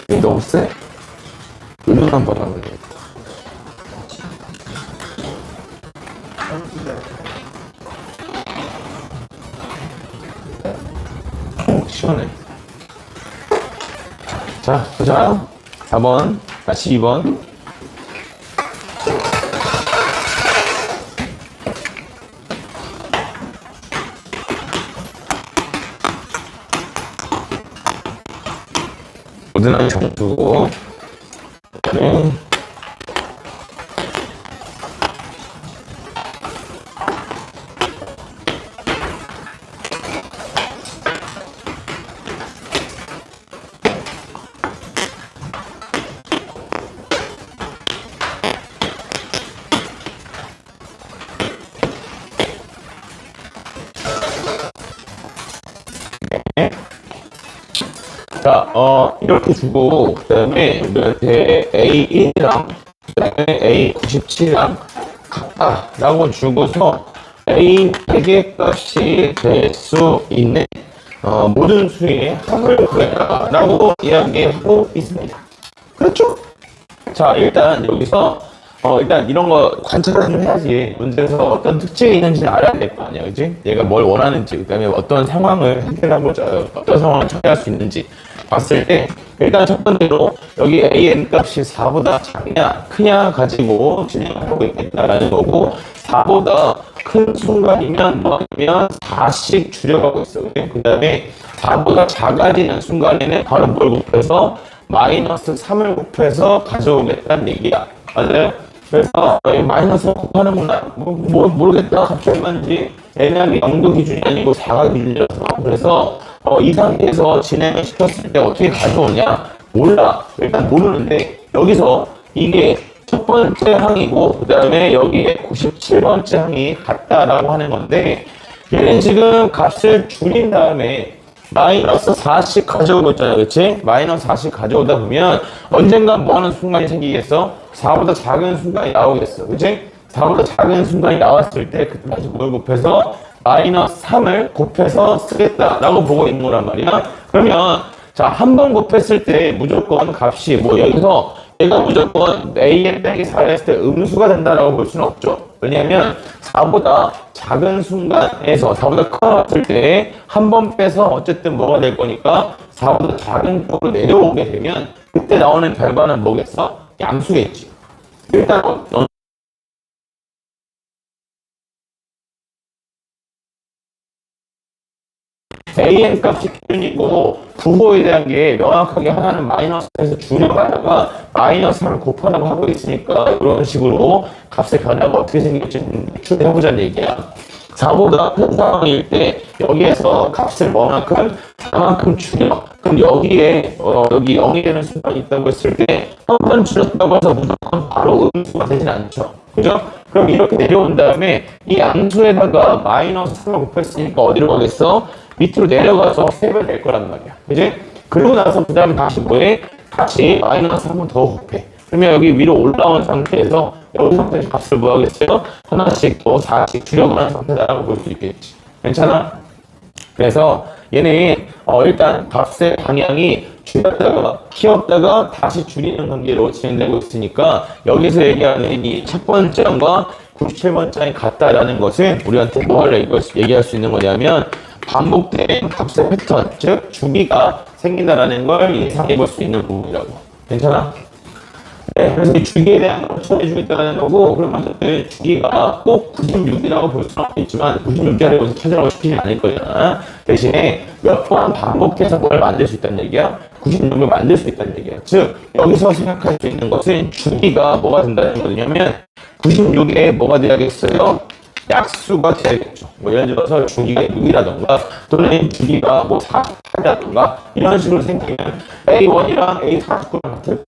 이게 너무 세? 은은한 바람을 내. 시원해. 자, 보자. 4번, 12번. 모든 정수고, 그다음에 자, 이렇게 주고, 그 다음에 우리한테 A1이랑, 그 다음에 A97이랑 같다라고 주고서 A 100의 값이 될 수 있는, 모든 수의 합을 구해라 라고 이야기하고 있습니다. 그렇죠? 자, 일단 여기서, 일단 이런 거 관찰을 좀 해야지 문제에서 어떤 특징이 있는지 알아야 될 거 아니야, 그지? 얘가 뭘 원하는지, 그 다음에 어떤 상황을 해결하고자, 어떤 상황을 처리할 수 있는지 봤을 때, 일단 첫 번째로 여기 AN 값이 4보다 작냐, 크냐 가지고 진행하고 있겠다라는 거고, 4보다 큰 순간이면 뭐냐면 4씩 줄여가고 있어. 그 다음에 4보다 작아지는 순간에는 바로 뭘 곱해서 마이너스 3을 곱해서 가져오겠다는 얘기야. 맞아요? 그래서 마이너스 곱하는구나. 모르겠다. 갑자기 만지 애매하게 0도 기준이 아니고 4가 기준이라서. 그래서 이 상태에서 진행을 시켰을 때 어떻게 가져오냐? 몰라. 일단 모르는데 여기서 이게 첫 번째 항이고 그 다음에 여기에 97번째 항이 같다라고 하는 건데 얘는 지금 값을 줄인 다음에 마이너스 4씩 가져오고 있잖아요. 그치? 마이너스 4씩 가져오다 보면 언젠가 뭐 하는 순간이 생기겠어? 4보다 작은 순간이 나오겠어. 그치? 4보다 작은 순간이 나왔을 때 그때 다시 뭘 곱해서 마이너스 3을 곱해서 쓰겠다라고 보고 있는 거란 말이야. 그러면 자, 한 번 곱했을 때 무조건 값이 뭐 여기서 얘가 무조건 AN 빼기 4를 했을 때 음수가 된다라고 볼 수는 없죠. 왜냐면 4보다 작은 순간에서 4보다 커졌을 때 한 번 빼서 어쨌든 뭐가 될 거니까 4보다 작은 쪽으로 내려오게 되면 그때 나오는 결과는 뭐겠어? 양수겠지. 일단 AN 값이 기준이고 부호에 대한 게 명확하게 하나는 마이너스에서 줄여가다가 마이너스 3을 곱하라고 하고 있으니까 이런 식으로 값의 변화가 어떻게 생길지 추려해보자는 얘기야. 4보다 큰 상황일 때 여기에서 값을 뭐만큼 4만큼 줄여. 그럼 여기에 여기 0이 되는 순간이 있다고 했을 때 한 번 줄였다고 해서 무조건 바로 음수가 되진 않죠. 그죠? 그럼 이렇게 내려온 다음에 이 양수에다가 마이너스 3을 곱했으니까 어디로 가겠어? 밑으로 내려가서 3배 될 거란 말이야. 그지? 그러고 나서 그 다음에 다시 뭐해? 다시 마이너스 3번 더 곱해. 그러면 여기 위로 올라온 상태에서 여기 상태에서 값을 뭐 하겠어요? 하나씩 또 4씩 줄여가는 상태다라고 볼 수 있겠지. 괜찮아? 그래서 얘는 일단 값의 방향이 줄였다가 키웠다가 다시 줄이는 관계로 진행되고 있으니까 여기서 얘기하는 이 첫 번째 항과 97번째항이 같다라는 것은 우리한테 뭘 얘기할 수 있는 거냐면 반복된 값의 패턴, 즉 주기가 생긴다라는 걸 예상해 볼 수 있는 부분이라고. 괜찮아? 네, 그래서 이 주기에 대한 걸 처리해주겠다는 거고, 그러면 어쨌든 주기가 꼭 96이라고 볼 수는 없겠지만, 96짜리로 찾으라고 시키지 않을 거잖아. 대신에 몇 번 반복해서 뭘 만들 수 있다는 얘기야? 96을 만들 수 있다는 얘기야. 즉, 여기서 생각할 수 있는 것은 주기가 뭐가 된다는 거냐면, 96에 뭐가 돼야겠어요? 약수가 되겠죠. 뭐 예를 들어서 주기가 6이라던가 또는 주기가 뭐 48이라던가 이런 식으로 생기면 A1이랑 A49랑 같을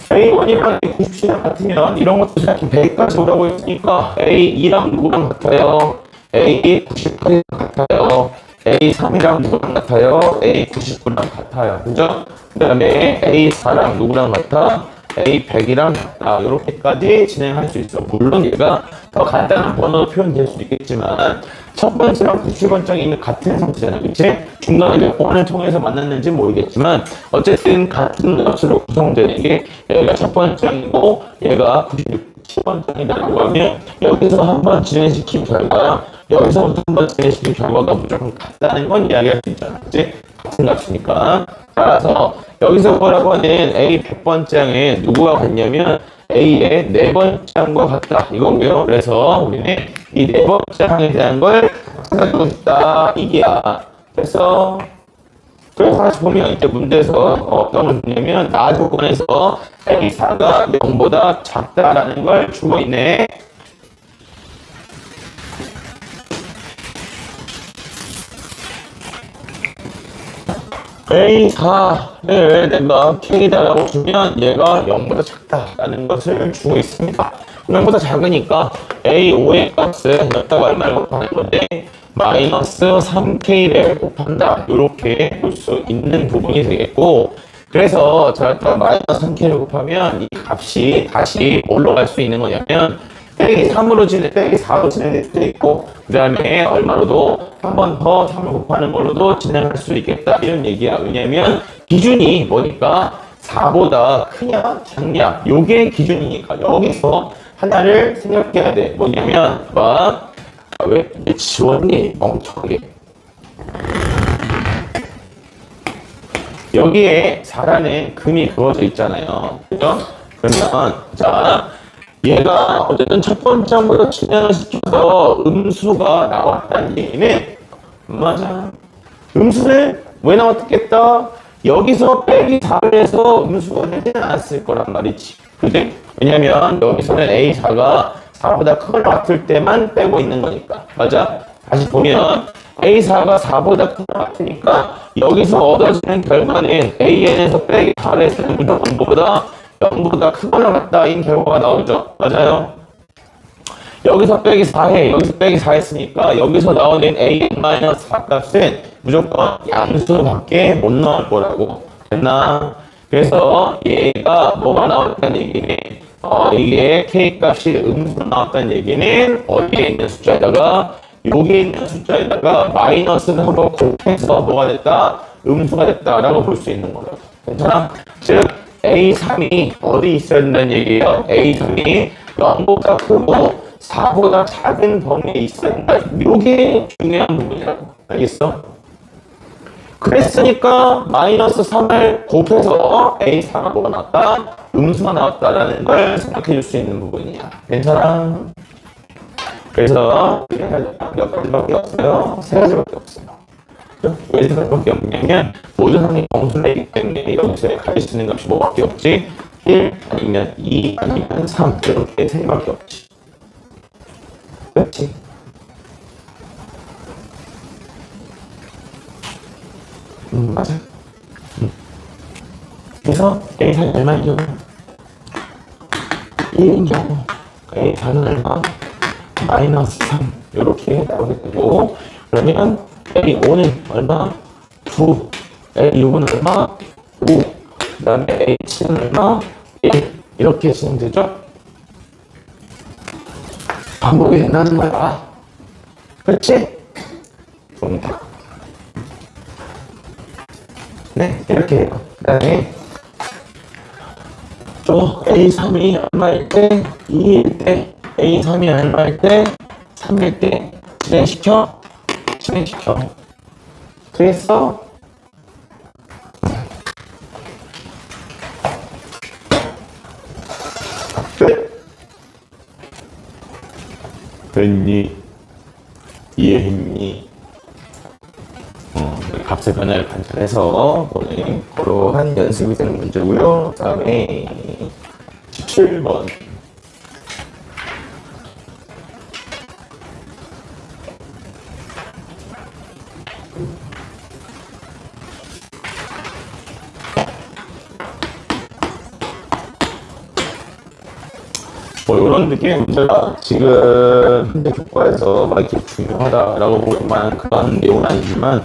A1이랑 A90랑 같으면 이런 것도 생각해 100까지 오라고 했으니까 A2랑 누구랑 같아요? A98이랑 같아요. A3이랑 누구랑 같아요? A99랑 같아요. 그죠? 그 다음에 A4랑 누구랑 같아? A100이랑 같다. 이렇게까지 진행할 수 있어. 물론 얘가 더 간단한 번호로 표현될 수도 있겠지만 첫 번째랑 90번째랑 이미 같은 상태잖아. 그치? 중간에 몇 번을 통해서 만났는지 모르겠지만 어쨌든 같은 것으로 구성되는 게 얘가 첫 번째이고 얘가 97번째이라고 하면 여기서 한번 진행시킨 결과 여기서부터 한번 진행시킨 결과가 무조건 같다는 건 이야기할 수 있잖아. 그치? 같은 값이니까. 따라서 여기서 뭐라고 하는 A 100번째는 누구와 같냐면 A의 네 번째 항과 같다 이거고요. 그래서 우리는 이 네 번째 항에 대한 걸 찾아주고 싶다 이게야. 그래서 다시 보면 이제 문제에서 어떤 걸 주냐면 나 조건에서 A4가 0보다 작다라는 걸 주고 있네. A4를 내가 K다라고 주면 얘가 0보다 작다라는 것을 주고 있습니다. 0보다 작으니까 A5의 값은 여기다가 얼마를 곱하는 건데 마이너스 3K를 곱한다. 이렇게 볼 수 있는 부분이 되겠고 그래서 저기다가 마이너스 3K를 곱하면 이 값이 다시 올라갈 수 있는 거냐면 빼기 3으로 빼기 4로 진행될 수도 있고 그 다음에 얼마로도 한 번 더 3을 곱하는 걸로도 진행할 수 있겠다 이런 얘기야. 왜냐면 기준이 뭐니까 4보다 크냐 작냐 요게 기준이니까 여기서 하나를 생각해야 돼. 뭐냐면 봐. 왜 지웠니 멍청하게. 여기에 4라는 금이 그어져 있잖아요. 그죠? 그러면 자 얘가 어쨌든 첫 번째 항보다 진행을 시켜서 음수가 나왔다는 얘기는 맞아. 음수는 왜 나왔겠다? 여기서 빼기 4를 해서 음수가 되지는 않았을 거란 말이지. 그지? 왜냐면 여기서는 A4가 4보다 큰 것 같을 때만 빼고 있는 거니까. 맞아? 다시 보면 A4가 4보다 큰 것 같으니까 여기서 얻어지는 결과는 AN에서 빼기 4를 해서 무조건 뭐보다 0보다 크거나 같다인 결과가 나오죠. 맞아요. 여기서 빼기 4해. 여기서 빼기 4 했으니까 여기서 나오는 AN-4 값은 무조건 양수밖에 못 나올 거라고. 됐나? 그래서 얘가 뭐가 나왔다는 얘기는 이게 K 값이 음수로 나왔다는 얘기는 어디에 있는 숫자에다가 여기에 있는 숫자에다가 마이너스를 한번 곱해서 뭐가 됐다? 음수가 됐다라고 볼 수 있는 거라고. 괜찮아? 즉 A3이 어디 있어야 된다는 얘기예요. A3이 0보다 크고 4보다 작은 범위에 있어야 된다. 이게 중요한 부분이라고. 알겠어? 그랬으니까 마이너스 3을 곱해서 A4가 뭐가 나왔다? 음수가 나왔다라는 걸 생각해 줄 수 있는 부분이야. 괜찮아? 그래서 몇 가지밖에 없어요. 세 가지밖에 없어요. 왜 세 가지밖에 없냐면 모든 항이 정수이기 때문에 여기서 가질 수 있는 값이 뭐밖에 없지? 1 아니면 2 아니면 3 이렇게 세 개밖에 없지. 그렇지? 맞아. 그래서 A4는 얼마인 경우? 1인 경우 A4는 얼마? 마이너스 3 이렇게 나오게 되고 그러면 A5는 얼마? 9 A6은 얼마? 5 그 다음에 A7은 얼마? 1 이렇게 진행되죠? 반복이 된다는 거야. 그렇지? 좋습니다. 네, 이렇게 해요. 그 다음에 또 A3이 얼마일 때, 2일 때, A3이 얼마일 때, 3일 때 진행시켜. 그래서 끝. 됐니? 이해했니? 값의 변화를 관찰해서 보는 그러한 연습이 되는 문제고요. 다음에 17번. 뭐 이런 느낌의 문제가 지금 현재 교과에서 막 이렇게 중요하다라고 볼 만한 그런 내용은 아니지만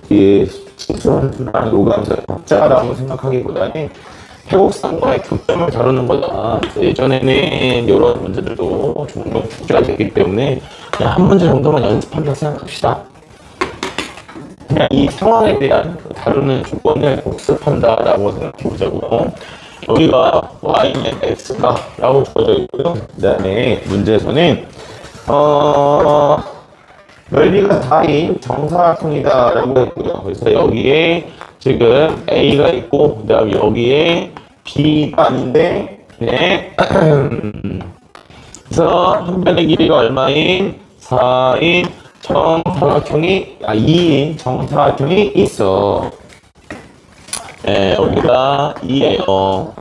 이 진수함수랑 요감수의 적자라고 생각하기보다는 회곡상과의 교점을 다루는 거다. 예전에는 이런 문제들도 종종 출제가 됐기 때문에 그냥 한 문제 정도만 연습한다고 생각합시다. 그냥 이 상황에 대한 다루는 조건을 복습한다라고 생각해보자고요. 여기가 y는 x가 라고 주어져 있고요. 그 다음에 문제에서는 넓이가 4인 정사각형이다 라고 했고요. 그래서 여기에 지금 a가 있고 그 다음에 여기에 b가 있는데 네. 그래서 한 변의 길이가 얼마인 4인 정사각형이 2인 정사각형이 있어. 네, 여기가 2예요.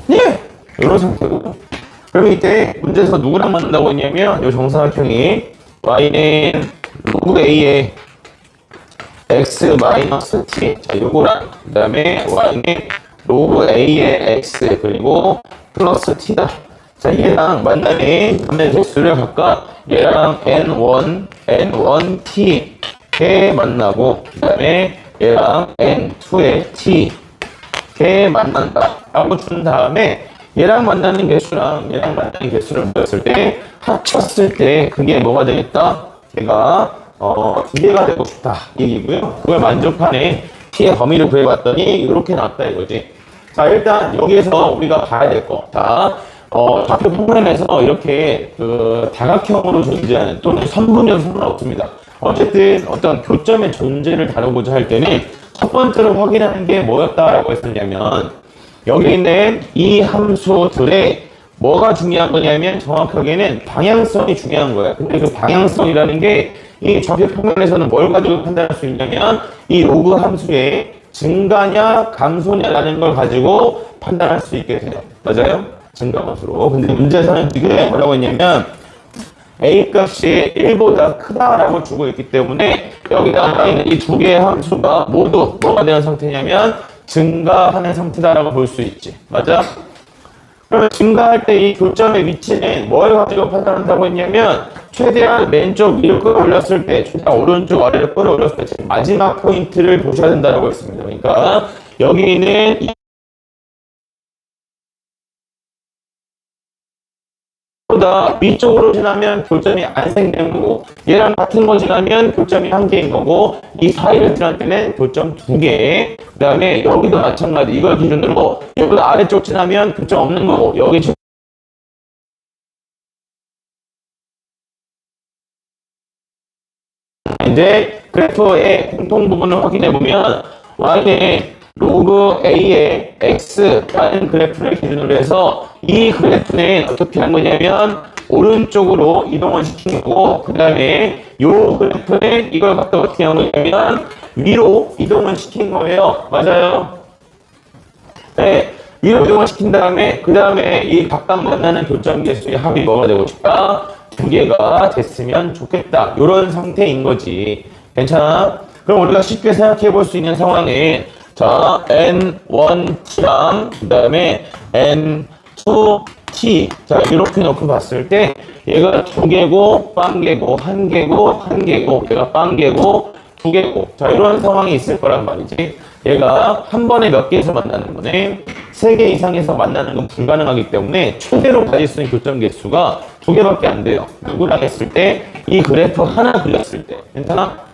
네! 이런 상태고. 그럼 이때 문제에서 누구랑 만난다고 했냐면, 이 정사각형이 y는 로그 a의 x 마이너스 t. 자, 요거랑, 그 다음에 y는 로그 a의 x, 그리고 플러스 t다. 자, 얘랑 만나는 변의 개수를 각각 얘랑 n1t에 만나고, 그 다음에 얘랑 n2의 t에 만난다 라고 준 다음에 얘랑 만나는 개수랑 얘랑 만나는 개수를 모였을 때 합쳤을 때 그게 뭐가 되겠다? 얘가 2개가 되고 싶다 얘기고요. 그걸 만족하는 t의 범위를 구해봤더니 이렇게 나왔다 이거지. 자, 일단 여기에서 우리가 봐야 될 거. 자, 좌표 평면에서 이렇게 다각형으로 존재하는 또는 선분열 상관없습니다. 어쨌든 어떤 교점의 존재를 다루고자 할 때는 첫 번째로 확인하는 게 뭐였다라고 했었냐면 여기 있는 이 함수들의 뭐가 중요한 거냐면 정확하게는 방향성이 중요한 거야. 근데 그 방향성이라는 게 이 좌표 평면에서는 뭘 가지고 판단할 수 있냐면 이 로그 함수의 증가냐 감소냐라는 걸 가지고 판단할 수 있게 돼요. 맞아요? 증가함수로. 근데 문제에서는 지금 뭐라고 했냐면 a 값이 1보다 크다라고 주고 있기 때문에 여기다 있는 이 두 개의 함수가 모두 뭐가 되는 상태냐면 증가하는 상태다라고 볼 수 있지. 맞아? 그러면 증가할 때 이 교점의 위치는 뭘 가지고 판단한다고 했냐면 최대한 왼쪽 위로 끌어올렸을 때 최대한 오른쪽 아래로 끌어올렸을 때 마지막 포인트를 보셔야 된다고 했습니다. 그러니까 여기 있는 보다 위쪽으로 지나면 교점이 안 생기는 거고 얘랑 같은 거 지나면 교점이 한 개인 거고 이 사이를 지날 때는 교점 2개. 그 다음에 여기도 마찬가지. 이걸 기준으로 여기 아래쪽 지나면 교점 없는 거고 여기 이제 그래프의 공통 부분을 확인해 보면 y는 로그 a의 x라는 그래프를 기준으로 해서 이 그래프는 어떻게 한 거냐면 오른쪽으로 이동을 시킨 거고 그 다음에 이 그래프는 이걸 갖다 어떻게 한 거냐면 위로 이동을 시킨 거예요. 맞아요? 네, 위로 이동을 시킨 다음에 그 다음에 이 각각 만나는 교점 개수의 합이 뭐가 되고 싶다? 2개가 됐으면 좋겠다. 이런 상태인 거지. 괜찮아? 그럼 우리가 쉽게 생각해 볼 수 있는 상황은 자, n1t랑 그 다음에 n2t 자 이렇게 놓고 봤을 때 얘가 2개고 빵개고 1개고 1개고 얘가 빵개고 2개고 자 이런 상황이 있을 거란 말이지. 얘가 한 번에 몇 개에서 만나는 거네. 3개 이상에서 만나는 건 불가능하기 때문에 최대로 가질 수 있는 교점 개수가 2개밖에 안 돼요. 누구랑 했을 때 이 그래프 하나 그렸을 때 괜찮아?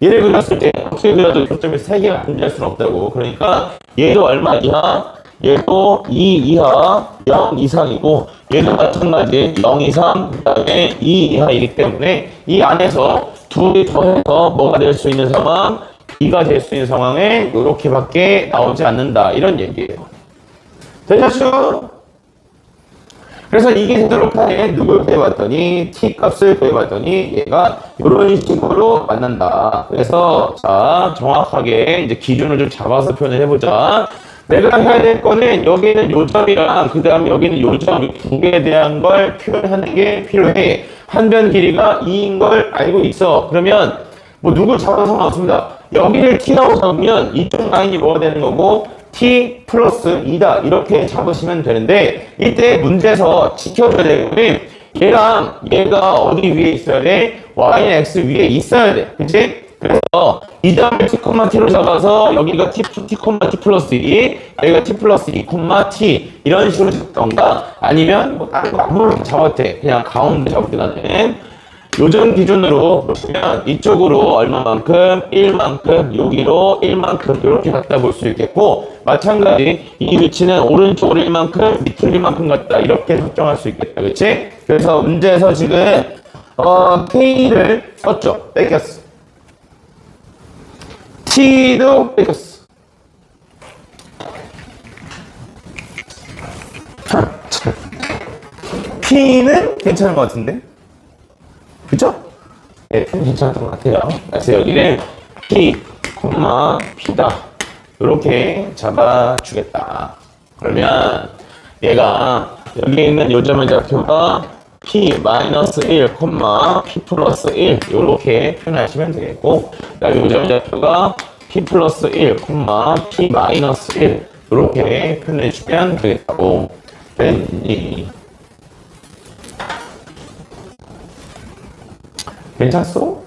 얘를 그렸을 때 어떻게 그려도 교점이 3개가 존재할 수는 없다고. 그러니까 얘도 얼마 이하? 얘도 2 이하 0 이상이고 얘도 마찬가지 0 이상 그 다음에 2 이하이기 때문에 이 안에서 2개 더해서 뭐가 될 수 있는 상황? 2가 될 수 있는 상황에 이렇게밖에 나오지 않는다 이런 얘기예요. 되셨죠? 그래서 이게 되도록 하에 누굴 구해봤더니 t 값을 구해봤더니 얘가 이런 식으로 만난다. 그래서 자 정확하게 이제 기준을 좀 잡아서 표현을 해보자. 내가 해야 될 거는 여기는 요점이랑 그 다음에 여기는 요점 두 개에 대한 걸 표현하는 게 필요해. 한 변 길이가 2인 걸 알고 있어. 그러면 뭐 누굴 잡아도 상관없습니다. 여기를 t라고 잡으면 이쪽 라인이 뭐가 되는 거고 t 플러스 2다 이렇게 잡으시면 되는데 이때 문제에서 지켜줘야 되는 얘랑 얘가 어디 위에 있어야 돼? y는 x 위에 있어야 돼. 그치? 그래서 이 점을 t, t로 잡아서 여기가 t, t, t 플러스 2 여기가 t 플러스 2, t 이런 식으로 잡던가 아니면 뭐 다른 거 아무렇게 잡아도 돼. 그냥 가운데 잡을 때 나는 요즘 기준으로 보시면 이쪽으로 얼마만큼, 1만큼, 여기로 1만큼 이렇게 갖다 볼 수 있겠고 마찬가지 이 위치는 오른쪽으로 1만큼, 밑으로 1만큼 갖다 이렇게 설정할 수 있겠다. 그치? 그래서 문제에서 지금 K를 썼죠. 뺏겼어. T도 뺏겼어. P는 괜찮은 것 같은데? 그죠? 네, 괜찮았던 것 같아요. 그래서 여기는 P, P다. 이렇게 잡아주겠다. 그러면 얘가 여기 있는 요점의 좌표가 P-1, P 플러스 1 이렇게 표현하시면 되겠고 요점의 좌표가 P 플러스 1, P 마이너스 1 이렇게 표현해주면 되겠다고 되니 괜찮소?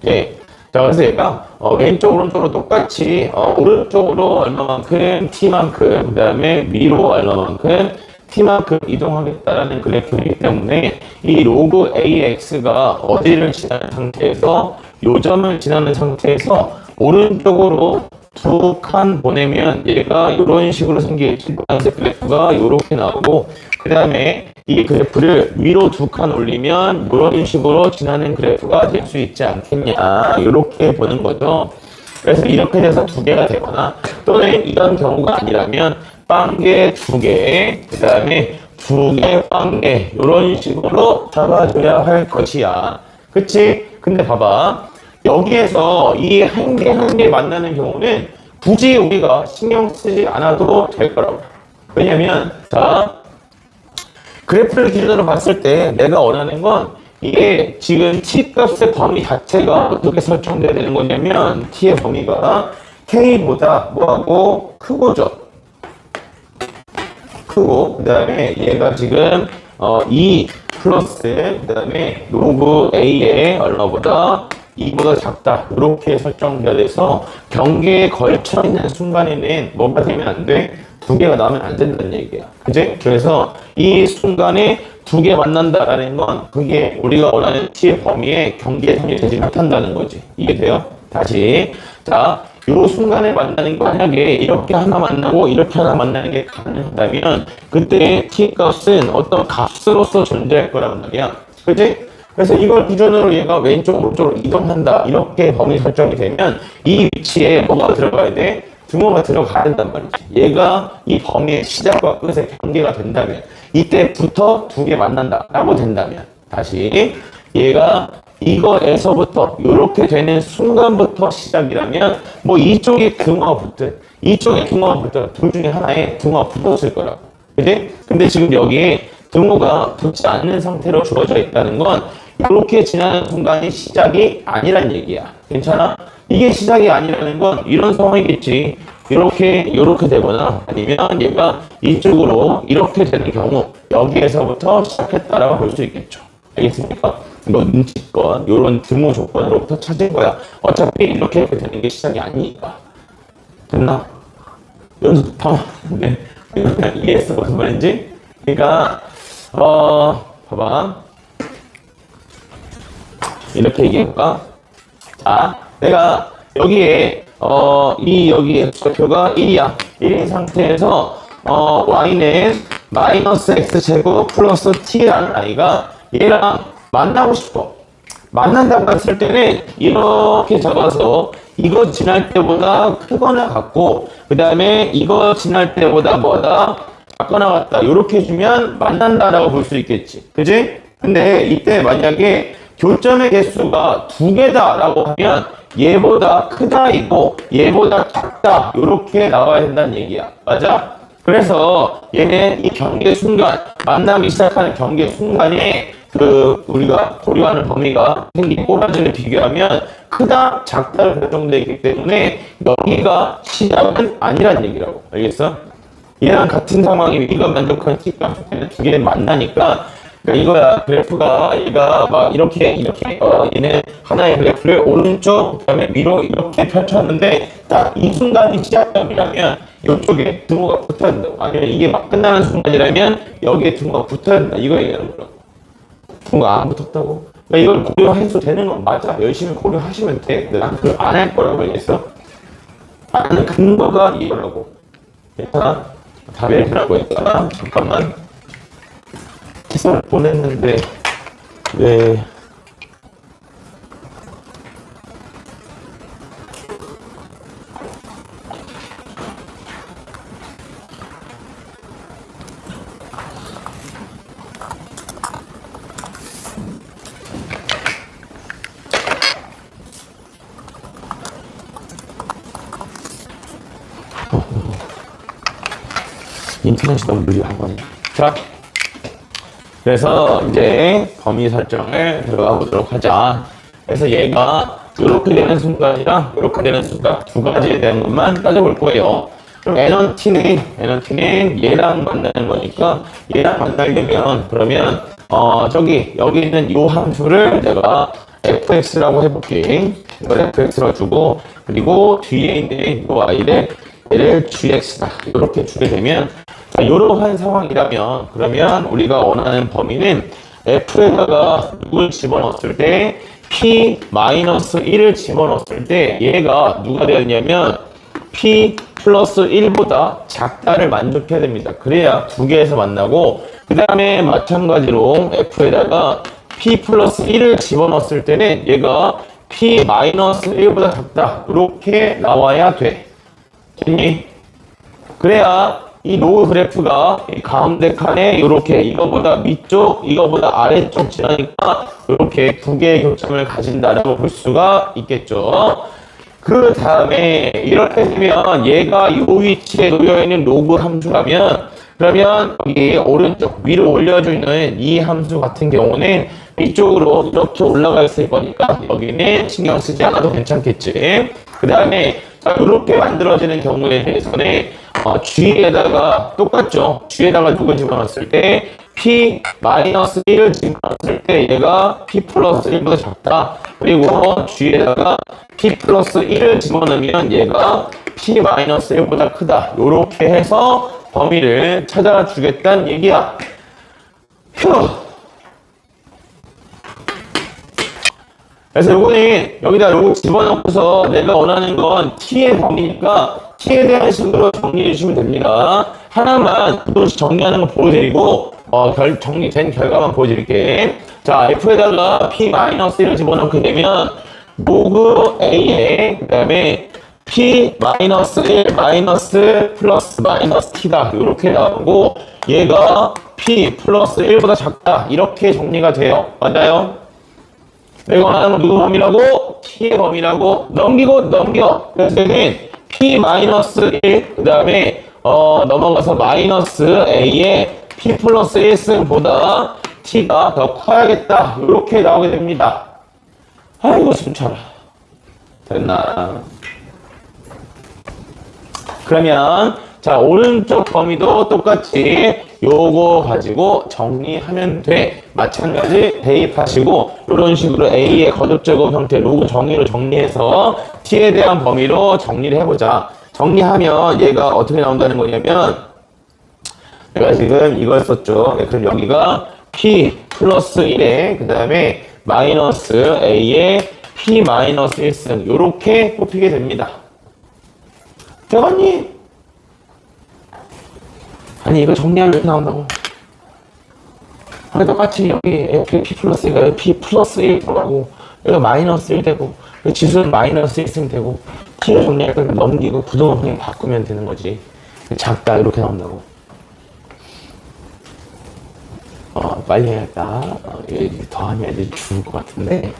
예. 자, 그래서 얘가 왼쪽, 오른쪽으로 똑같이 오른쪽으로 얼마만큼, t만큼, 그 다음에 위로 얼마만큼, t만큼 이동하겠다라는 그래프이기 때문에 이 로그 ax가 어디를 지나는 상태에서 요점을 지나는 상태에서 오른쪽으로 두 칸 보내면 얘가 이런 식으로 생기겠지. 노란색 그래프가 이렇게 나오고 그 다음에 이 그래프를 위로 두 칸 올리면 이런 식으로 지나는 그래프가 될 수 있지 않겠냐 이렇게 보는 거죠. 그래서 이렇게 돼서 두 개가 되거나 또는 이런 경우가 아니라면 빵개 두 개, 그 다음에 두 개 빵개 이런 식으로 잡아줘야 할 것이야. 그치? 근데 봐봐. 여기에서 이 한 개 한 개 만나는 경우는 굳이 우리가 신경 쓰지 않아도 될 거라고. 왜냐면 자 그래프를 기준으로 봤을 때 내가 원하는 건 이게 지금 t 값의 범위 자체가 어떻게 설정돼야 되는 거냐면 t의 범위가 k보다 뭐하고 크고죠. 크고 그 다음에 얘가 지금 2 플러스 그 다음에 로그 a의 얼마보다 2보다 작다 이렇게 설정돼야 돼서 경계에 걸쳐 있는 순간에는 뭐가 되면 안 돼? 두 개가 나오면 안 된다는 얘기야. 그지? 그래서 이 순간에 두 개 만난다라는 건 그게 우리가 원하는 t의 범위에 경계에 되지 못한다는 거지. 이해돼요? 다시 자, 요 순간에 만나는 게 만약에 이렇게 하나 만나고 이렇게 하나 만나는 게 가능하다면 그때 t 값은 어떤 값으로서 존재할 거란 말이야. 그지? 그래서 이걸 기준으로 얘가 왼쪽 오른쪽으로 이동한다 이렇게 범위 설정이 되면 이 위치에 뭐가 들어가야 돼? 등호가 들어가야 된단 말이지. 얘가 이 범위의 시작과 끝의 경계가 된다면 이때부터 두 개 만난다 라고 된다면 다시 얘가 이거에서부터 이렇게 되는 순간부터 시작이라면 뭐 이쪽에 등호가 붙든 이쪽에 등호가 붙든 둘 중에 하나에 등호가 붙었을 거라고. 그지? 근데 지금 여기에 등호가 붙지 않는 상태로 주어져 있다는 건 이렇게 지나는 순간이 시작이 아니란 얘기야. 괜찮아? 이게 시작이 아니라는 건 이런 상황이겠지. 이렇게 되거나 아니면 얘가 이쪽으로 이렇게 되는 경우 여기에서부터 시작했다라고 볼 수 있겠죠. 알겠습니까? 이거 눈치껏 이런 등호 조건으로부터 찾은 거야. 어차피 이렇게 되는 게 시작이 아니니까. 됐나? 연습 다 네. 이해했어 무슨 말인지? 그러니까 봐봐. 이렇게 얘기해볼까? 자, 내가 여기에 여기 x좌표가 1이야. 1인 상태에서 y는 마이너스 x제곱 플러스 t라는 아이가 얘랑 만나고 싶어. 만난다고 했을 때는 이렇게 잡아서 이거 지날 때보다 크거나 같고 그 다음에 이거 지날 때보다 뭐다? 작거 나갔다 이렇게 해주면 만난다라고 볼 수 있겠지. 그지? 근데 이때 만약에 교점의 개수가 두 개다라고 하면 얘보다 크다이고 얘보다 작다 이렇게 나와야 된다는 얘기야. 맞아? 그래서 얘는 이 경계 순간 만나기 시작하는 경계 순간에 그 우리가 고려하는 범위가 생긴 꼬라지를 비교하면 크다 작다로 결정되어 있기 때문에 여기가 시작은 아니란 얘기라고. 알겠어? 얘랑 같은 상황이 이가 만족하는 T값 두 개는 만나니까 그러니까 이거야. 그래프가 얘가 막 이렇게 얘는 하나의 그래프를 오른쪽 그다음에 위로 이렇게 펼쳤는데 딱 이 순간이 시작점이라면 이쪽에 등호가 붙어야 된다. 아니면 이게 막 끝나는 순간이라면 여기에 등호가 붙어야 된다. 이거 얘기하는 거라고. 등호가 안 붙었다고? 그러니까 이걸 고려해서 되는 건 맞아. 열심히 고려하시면 돼. 근데 난 그걸 안 할 거라고 얘기했어. 하는 근거가 이거라고. 괜찮아? 답이 이렇게라고 했잖아. 잠깐만. 기사를 보냈는데 왜 인터넷이 너무 느리한 거네. 자, 그래서 이제 범위 설정을 들어가 보도록 하자. 그래서 얘가 이렇게 되는 순간이랑 이렇게 되는 순간 두 가지에 대한 것만 따져볼 거예요. 그럼 N1T는 얘랑 만나는 거니까 얘랑 만나려면 그러면 여기 있는 이 함수를 내가 fx라고 해볼게. 이걸 fx라고 주고 그리고 뒤에 있는 이 y를 얘를 gx다 이렇게 주게 되면 자, 이러한 상황이라면 그러면 우리가 원하는 범위는 f에다가 누굴 집어넣었을 때 p-1을 집어넣었을 때 얘가 누가 되었냐면 p 플러스 1보다 작다를 만족해야 됩니다. 그래야 두 개에서 만나고 그 다음에 마찬가지로 f에다가 p 플러스 1을 집어넣었을 때는 얘가 p-1보다 작다 이렇게 나와야 돼. 됐니? 그래야 이 로그 그래프가 이 가운데 칸에 이렇게 이거보다 위쪽, 이거보다 아래쪽 지나니까 이렇게 두 개의 교점을 가진다라고 볼 수가 있겠죠. 그 다음에 이렇게 되면 얘가 이 위치에 놓여 있는 로그 함수라면 그러면 여기 오른쪽 위로 올려주는 이 함수 같은 경우는 이쪽으로 이렇게 올라가 있을 거니까 여기는 신경 쓰지 않아도 괜찮겠지. 그 다음에 이렇게 만들어지는 경우에 대해서는 G에다가 똑같죠. G에다가 누굴 집어넣었을 때 P-1을 집어넣었을 때 얘가 P 플러스 1보다 작다. 그리고 G에다가 P 플러스 1을 집어넣으면 얘가 P-1보다 크다. 이렇게 해서 범위를 찾아주겠다는 얘기야. 휴. 그래서 요거는 여기다 요거 집어넣고서 내가 원하는 건 T의 범위니까 T에 대한 식으로 정리해 주시면 됩니다. 하나만 또 정리하는 거 보여드리고 정리된 결과만 보여드릴게. 자, F에다가 P-1을 집어넣게 되면 로그 A에 그 다음에 P-1 마이너스 플러스 마이너스 T다 이렇게 나오고 얘가 P 플러스 1보다 작다 이렇게 정리가 돼요. 맞아요? 내가 원하는 건 누구 범위라고? T의 범위라고 넘겨. 그래서 얘는 P-1 그 다음에 넘어가서 마이너스 A의 P 플러스 1승보다 T가 더 커야겠다 이렇게 나오게 됩니다. 아이고 숨차라. 됐나? 그러면 자 오른쪽 범위도 똑같이 요거 가지고 정리하면 돼. 마찬가지 대입하시고 이런 식으로 A의 거듭 제곱 형태 로그 정의로 정리해서 T에 대한 범위로 정리를 해보자. 정리하면 얘가 어떻게 나온다는 거냐면 내가 지금 이걸 썼죠. 그럼 여기가 P 플러스 1에 그 다음에 마이너스 A의 P 마이너스 1승 요렇게 뽑히게 됩니다. 대관님 아니 이거 정리하면 이렇게 나온다고. 똑같이 여기 P 플러스 1가 P 플러스 1 들어가고 여기가 마이너스 1 되고 지수는 마이너스 1 쓰면 되고 T를 정리할 걸 넘기고 부등호 그냥 바꾸면 되는 거지. 작다 이렇게 나온다고. 빨리 해야겠다. 더하면 애들이 죽을 것 같은데.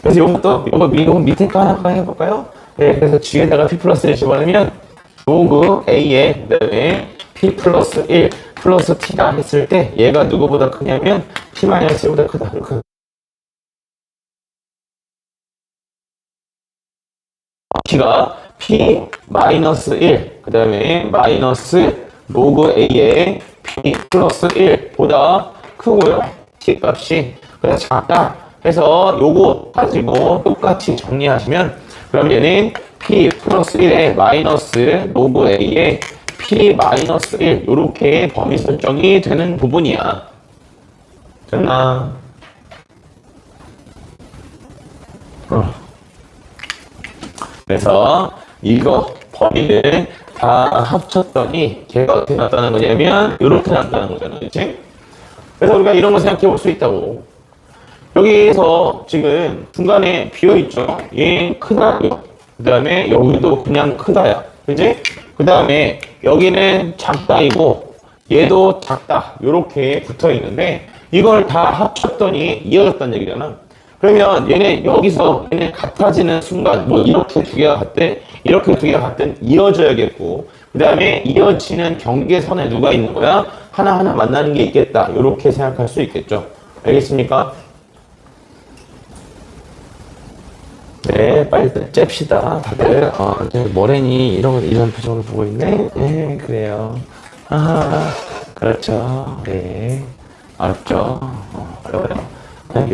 그래서 요거 밑에 거 하나 해볼까요? 네, 그래서 G에다가 P 플러스 1 집어넣으면 로그 A에 그다음에 P 플러스 1 플러스 T다 했을 때 얘가 누구보다 크냐면 P 마이너스 1보다 크다. 이렇게. P가 P 마이너스 1, 그 다음에 마이너스 로그 A의 P 플러스 1보다 크고요. T 값이 그냥 작다. 그래서 요거 가지고 똑같이 정리하시면 그럼 얘는 P 플러스 1에 마이너스 로그 A의 P 마이너스 1 요렇게 범위 설정이 되는 부분이야. 됐나? 그래서 이거 범위를 다 합쳤더니 걔가 어떻게 나타나는 거냐면 이렇게 나타나는 거잖아, 그치? 그래서 우리가 이런 거 생각해 볼 수 있다고. 여기에서 지금 중간에 비어있죠? 얘 크다고요. 그 다음에 여기도 그냥 크다야, 그치? 그 다음에 여기는 작다이고 얘도 작다 이렇게 붙어 있는데 이걸 다 합쳤더니 이어졌다는 얘기잖아. 그러면 얘네 여기서 얘네 같아지는 순간 뭐 이렇게 두 개가 같대 이렇게 두 개가 같든 이어져야겠고 그 다음에 이어지는 경계선에 누가 있는 거야? 하나하나 만나는 게 있겠다 이렇게 생각할 수 있겠죠. 알겠습니까? 네, 빨리 잽시다 다들. 이제 머랭이 이런 표정을 보고 있네. 네, 그래요. 그렇죠. 네, 어렵죠. 어려워요.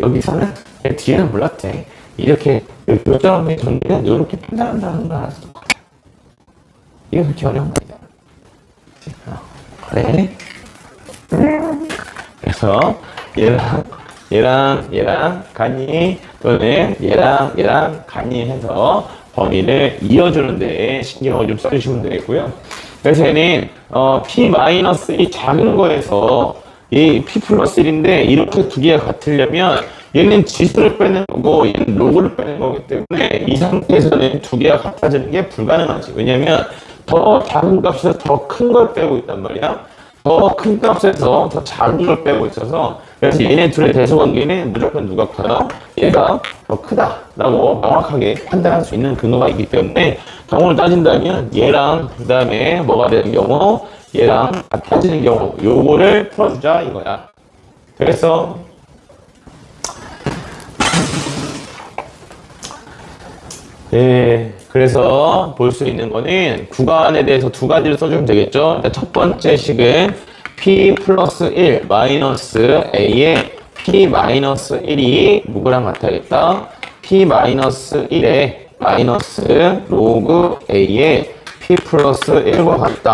여기서는 뒤에는 몰랐지. 이렇게 요점의 전개는 이렇게 판단한다는 걸 알았어. 이게 그렇게 어려운 거야. 그래. 그래서 얘랑 간이 또는 얘랑 간이 해서 범위를 이어주는데 신경을 좀 써주시면 되겠고요. 그래서 얘는 P-이 작은 거에서 이 P 플러스 1인데 이렇게 두 개가 같으려면 얘는 지수를 빼는 거고 얘는 로그를 빼는 거기 때문에 이 상태에서는 두 개가 같아지는 게 불가능하지. 왜냐면 더 작은 값에서 더 큰 걸 빼고 있단 말이야. 더 큰 값에서 더 작은 걸 빼고 있어서 그래서 얘네 둘의 대소관계는 무조건 누가 커요? 얘가 더 크다라고 명확하게 판단할 수 있는 근거가 있기 때문에 경우를 따진다면 얘랑 그 다음에 뭐가 되는 경우 얘랑 같아지는 경우 요거를 풀어주자 이거야. 그래서 네, 그래서 볼 수 있는 거는 구간에 대해서 두 가지를 써주면 되겠죠. 첫 번째 식은 P 플러스 1 마이너스 A에 P 마이너스 1이 누구랑 같아야겠다. P 마이너스 1에 마이너스 로그 A에 P 플러스 1과 같다.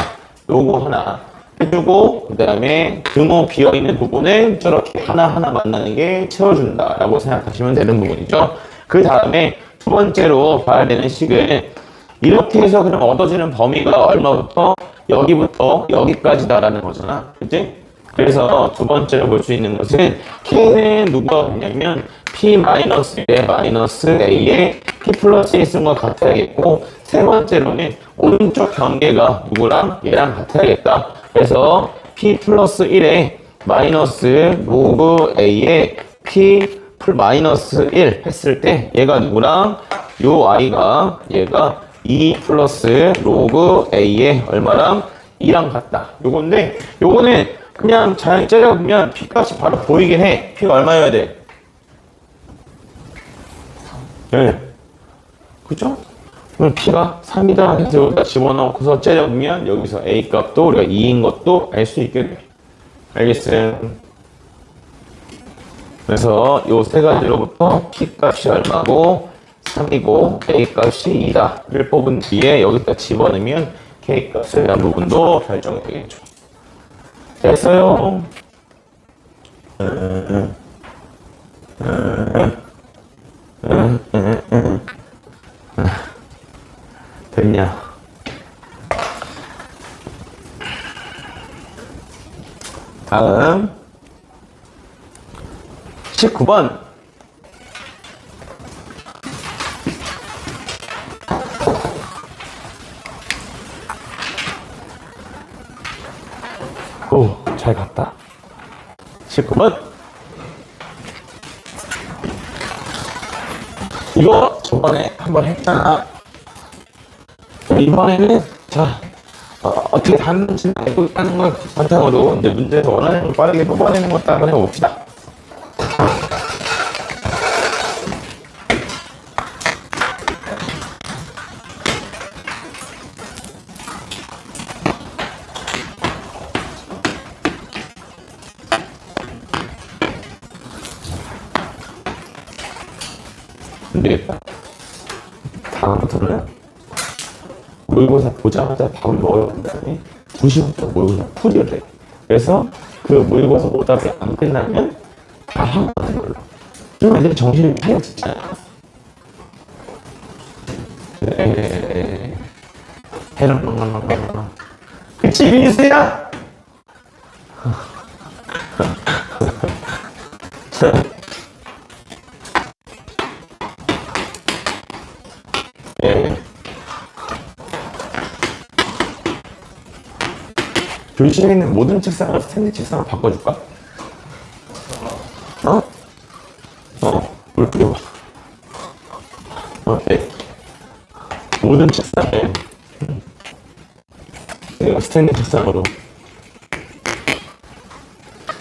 요거 하나 해주고 그 다음에 등호 비어있는 부분은 저렇게 하나하나 만나는 게 채워준다 라고 생각하시면 되는 부분이죠. 그 다음에 두 번째로 봐야 되는 식은 이렇게 해서 그럼 얻어지는 범위가 얼마부터 여기부터 여기까지다라는 거잖아. 그치? 그래서 두 번째로 볼 수 있는 것은 K는 누가 없냐면 P-1에 마이너스 A에 P 플러스 1승과 같아야겠고 세 번째로는 오른쪽 경계가 누구랑 얘랑 같아야겠다. 그래서 P 플러스 1에 마이너스 로그 A에 P 마이너스 1 했을 때 얘가 누구랑 요 I가 얘가 2 플러스 로그 A에 얼마랑 2랑 같다. 요건데 요거는 그냥 잘 째려보면 P 값이 바로 보이긴 해. P가 얼마여야 돼? 네. 그죠? 그럼 P가 3이다 해서 여기다 집어넣고서 째려보면 여기서 A 값도 우리가 2인 것도 알 수 있게 돼. 알겠어요? 그래서 요 세 가지로부터 P 값이 얼마고 3이고 A 값이 2다를 뽑은 뒤에 여기다 집어넣으면 K 값에 대한 부분도 결정이 되겠죠. 됐어요? 됐냐? 다음 19번 오, 잘 갔다. 됐구먼. 이거 저번에 한번 했잖아. 이번에는 자 어떻게 다는지 알고 있다는 걸 바탕으로 이제 문제에서 원하는 걸 빠르게 뽑아내는 것도 한번 해봅시다. 안 되겠다. 다음부터는 모의고사 보자마자 밥을 먹어야 한다음에 2시부터 모의고사 풀이를 해. 그래서 그 모의고사 오답이 안 끝나면 다 한 번 하는 걸로. 좀 애들이 정신이 차렸잖아. 해랑 그치 민수야? 교실에 있는 모든 책상을 스탠드 책상으로 바꿔줄까? 물 뿌려봐. 네. 모든 책상을 내가 스탠드 책상으로.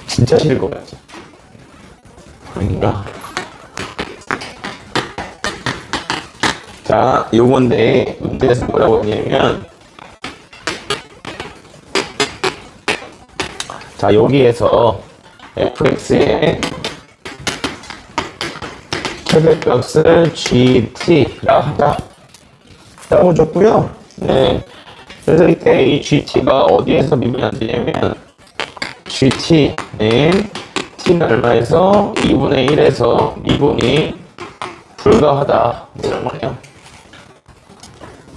진짜 싫을 것 같지? 아닌가? 자, 요건데 문제에서 뭐라고 하냐면, 자, 여기에서 fx의 최대값을 gt라 하자 라고 줬고요. 네. 그래서 이때 이 gt가 어디에서 미분이 안 되냐면, gt는 t는 얼마에서 2분의 1에서 미분이 불가하다 이런 거예요.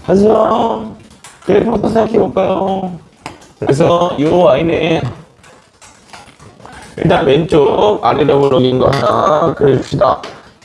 하죠. 그래프부터 생각해볼까요? 그래서 이 y는 일단 왼쪽 아래로 블록인 거 하나 그려줍시다.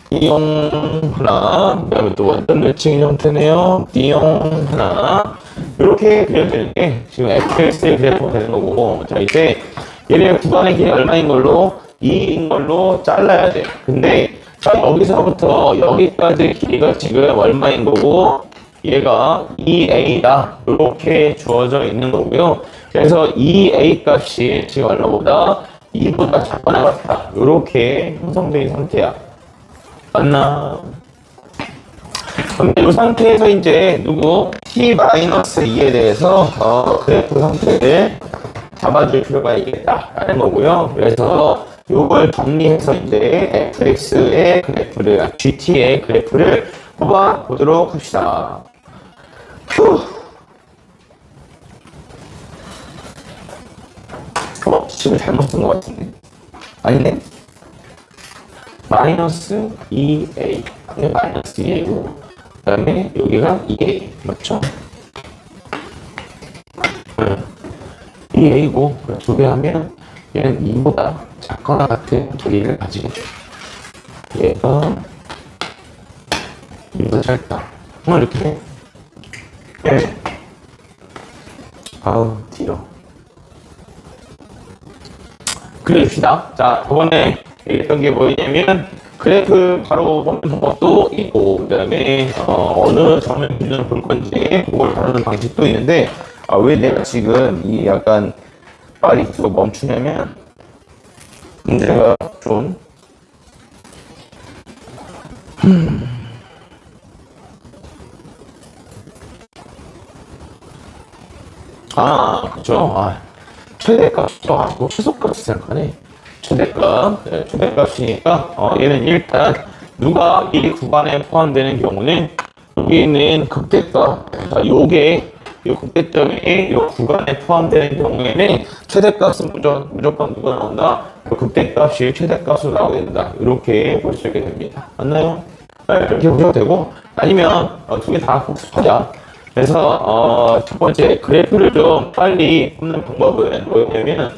B용 하나, 그 다음에 또 완전 멸칭인 형태네요. B용 하나. 이렇게 그려지는 게 지금 fx의 그래프가 되는 거고, 자, 이제 얘네 구간의 길이 얼마인 걸로? 2인 걸로 잘라야 돼. 근데 자, 여기서부터 여기까지 길이가 지금 얼마인 거고, 얘가 2a다. 이렇게 주어져 있는 거고요. 그래서 2a 값이 지금 얼마보다 2보다 작거나 같다. 이렇게 형성된 상태야. 맞나? 그럼 이 상태에서 이제 누구? t-2에 대해서 그래프 상태를 잡아줄 필요가 있겠다라는 거고요. 그래서 이걸 정리해서 이제 fx의 그래프를, gt의 그래프를 뽑아 보도록 합시다. 휴. 지금 잘못 쓴 것 같은데. 아니네. 마이너스 2a. 마이너스 2a고, 그 다음에 여기가 2a. 맞죠? 2a고, 두 배 하면 얘는 2보다 작거나 같은 길이를 가지겠죠. 얘가 2보다 짧다. 이렇게. 네. 아우, 뒤로. 그려줍시다. 자, 저번에 얘기했던 게 뭐냐면, 그래프 바로 보는 방법도 있고, 그 다음에, 어느 점을 기준으로 볼 건지, 그걸 다루는 방식도 있는데, 왜 내가 지금 이 약간 말이 계속 멈추냐면, 문제가 좀, 그죠. 최대값도 하고 최소값이 생각하네. 최대값, 네, 최대값이니까 얘는 일단 누가 이 구간에 포함되는 경우는 여기 있는 극대값, 자, 요게 요 극대점이 요 구간에 포함되는 경우에는 최대값은 무조건 누가 나온다? 요 극대값이 최대값으로 나오게 된다. 이렇게 볼 수 있게 됩니다. 맞나요? 네, 이렇게 보셔도 되고, 아니면 두 개 다 복습하자. 그래서 첫 번째 그래프를 좀 빨리 뽑는 방법은 뭐냐면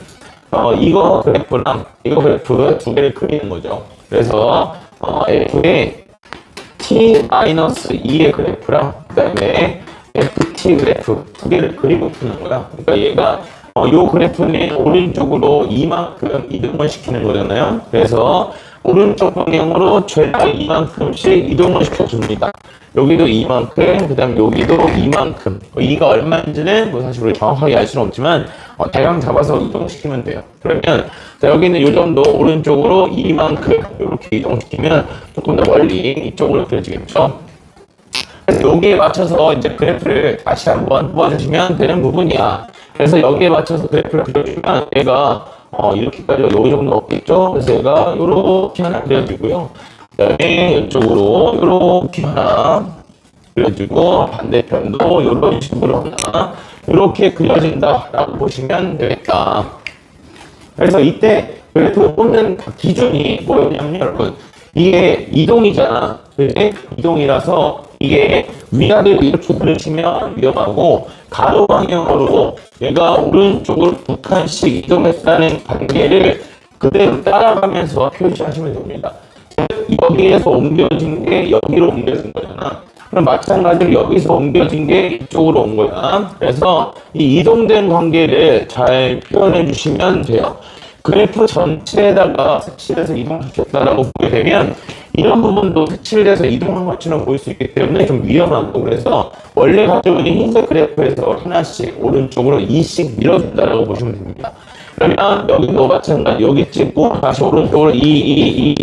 이거 그래프랑 이거 그래프 두 개를 그리는 거죠. 그래서 f의 t-2의 그래프랑 그 다음에 ft 그래프 두 개를 그리고 푸는 거야. 그러니까 얘가 요 그래프는 오른쪽으로 이만큼 이동을 시키는 거잖아요. 그래서 오른쪽 방향으로 최다 이만큼씩 이동을 시켜줍니다. 여기도 이만큼, 그 다음 여기도 이만큼. 이가 얼마인지는 뭐 사실 우리 정확하게 알 수는 없지만 대강 잡아서 이동시키면 돼요. 그러면 자, 여기는 요 정도 오른쪽으로 이만큼 이렇게 이동시키면 조금 더 멀리 이쪽으로 그려지겠죠. 그래서 여기에 맞춰서 이제 그래프를 다시 한번 뽑아주시면 되는 부분이야. 그래서 여기에 맞춰서 그래프를 그려주면 얘가 이렇게까지 요 정도 없겠죠. 그래서 얘가 요렇게 하나 그려지고요. 그 다음에 이쪽으로 요렇게 하나 그려지고 반대편도 이런 식으로 하나 이렇게 그려진다라고 보시면 되겠다. 그래서 이때 그래프 뽑는 기준이 뭐였냐면 여러분 이게 이동이잖아. 그지? 이동이라서 이게 위아래로 이렇게 그려지면 위험하고 가로 방향으로 얘가 오른쪽으로 두 칸씩 이동했다는 관계를 그대로 따라가면서 표시하시면 됩니다. 여기에서 옮겨진 게 여기로 옮겨진 거잖아. 그럼 마찬가지로 여기서 옮겨진 게 이쪽으로 온 거야. 그래서 이 이동된 관계를 잘 표현해 주시면 돼요. 그래프 전체에다가 색칠해서 이동시켰다라고 보게 되면 이런 부분도 색칠돼서 이동한 것처럼 보일 수 있기 때문에 좀 위험하고 그래서 원래 가지고 있는 흰색 그래프에서 하나씩 오른쪽으로 2씩 밀어준다라고 보시면 됩니다. 그러면 여기도 마찬가지 여기 찍고 다시 오른쪽으로 2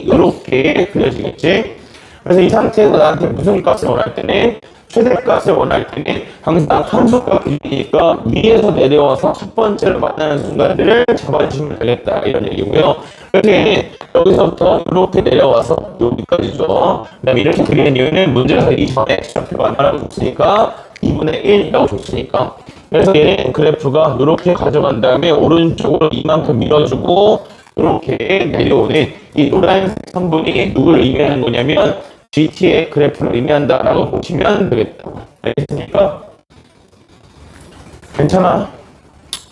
이렇게 그려지겠지. 그래서 이 상태에서 나한테 무슨 값을 원할 때는 최대값을 원할 때는 항상 함수값 기준이니까 위에서 내려와서 첫 번째로 만나는 순간들을 잡아주시면 되겠다 이런 얘기고요. 그렇게 여기서부터 이렇게 내려와서 여기까지죠. 그다음에 이렇게 그리는 이유는 문제에서 이전에 x좌표가 얼마나 줬으니까 2분의 1이라고 줬으니까. 그래서 얘는 그래프가 이렇게 가져간 다음에 오른쪽으로 이만큼 밀어주고 이렇게 내려오는 이 노란색 선분이 누구를 의미하는 거냐면 GT의 그래프를 의미한다라고 보시면 되겠다. 알겠습니까? 괜찮아?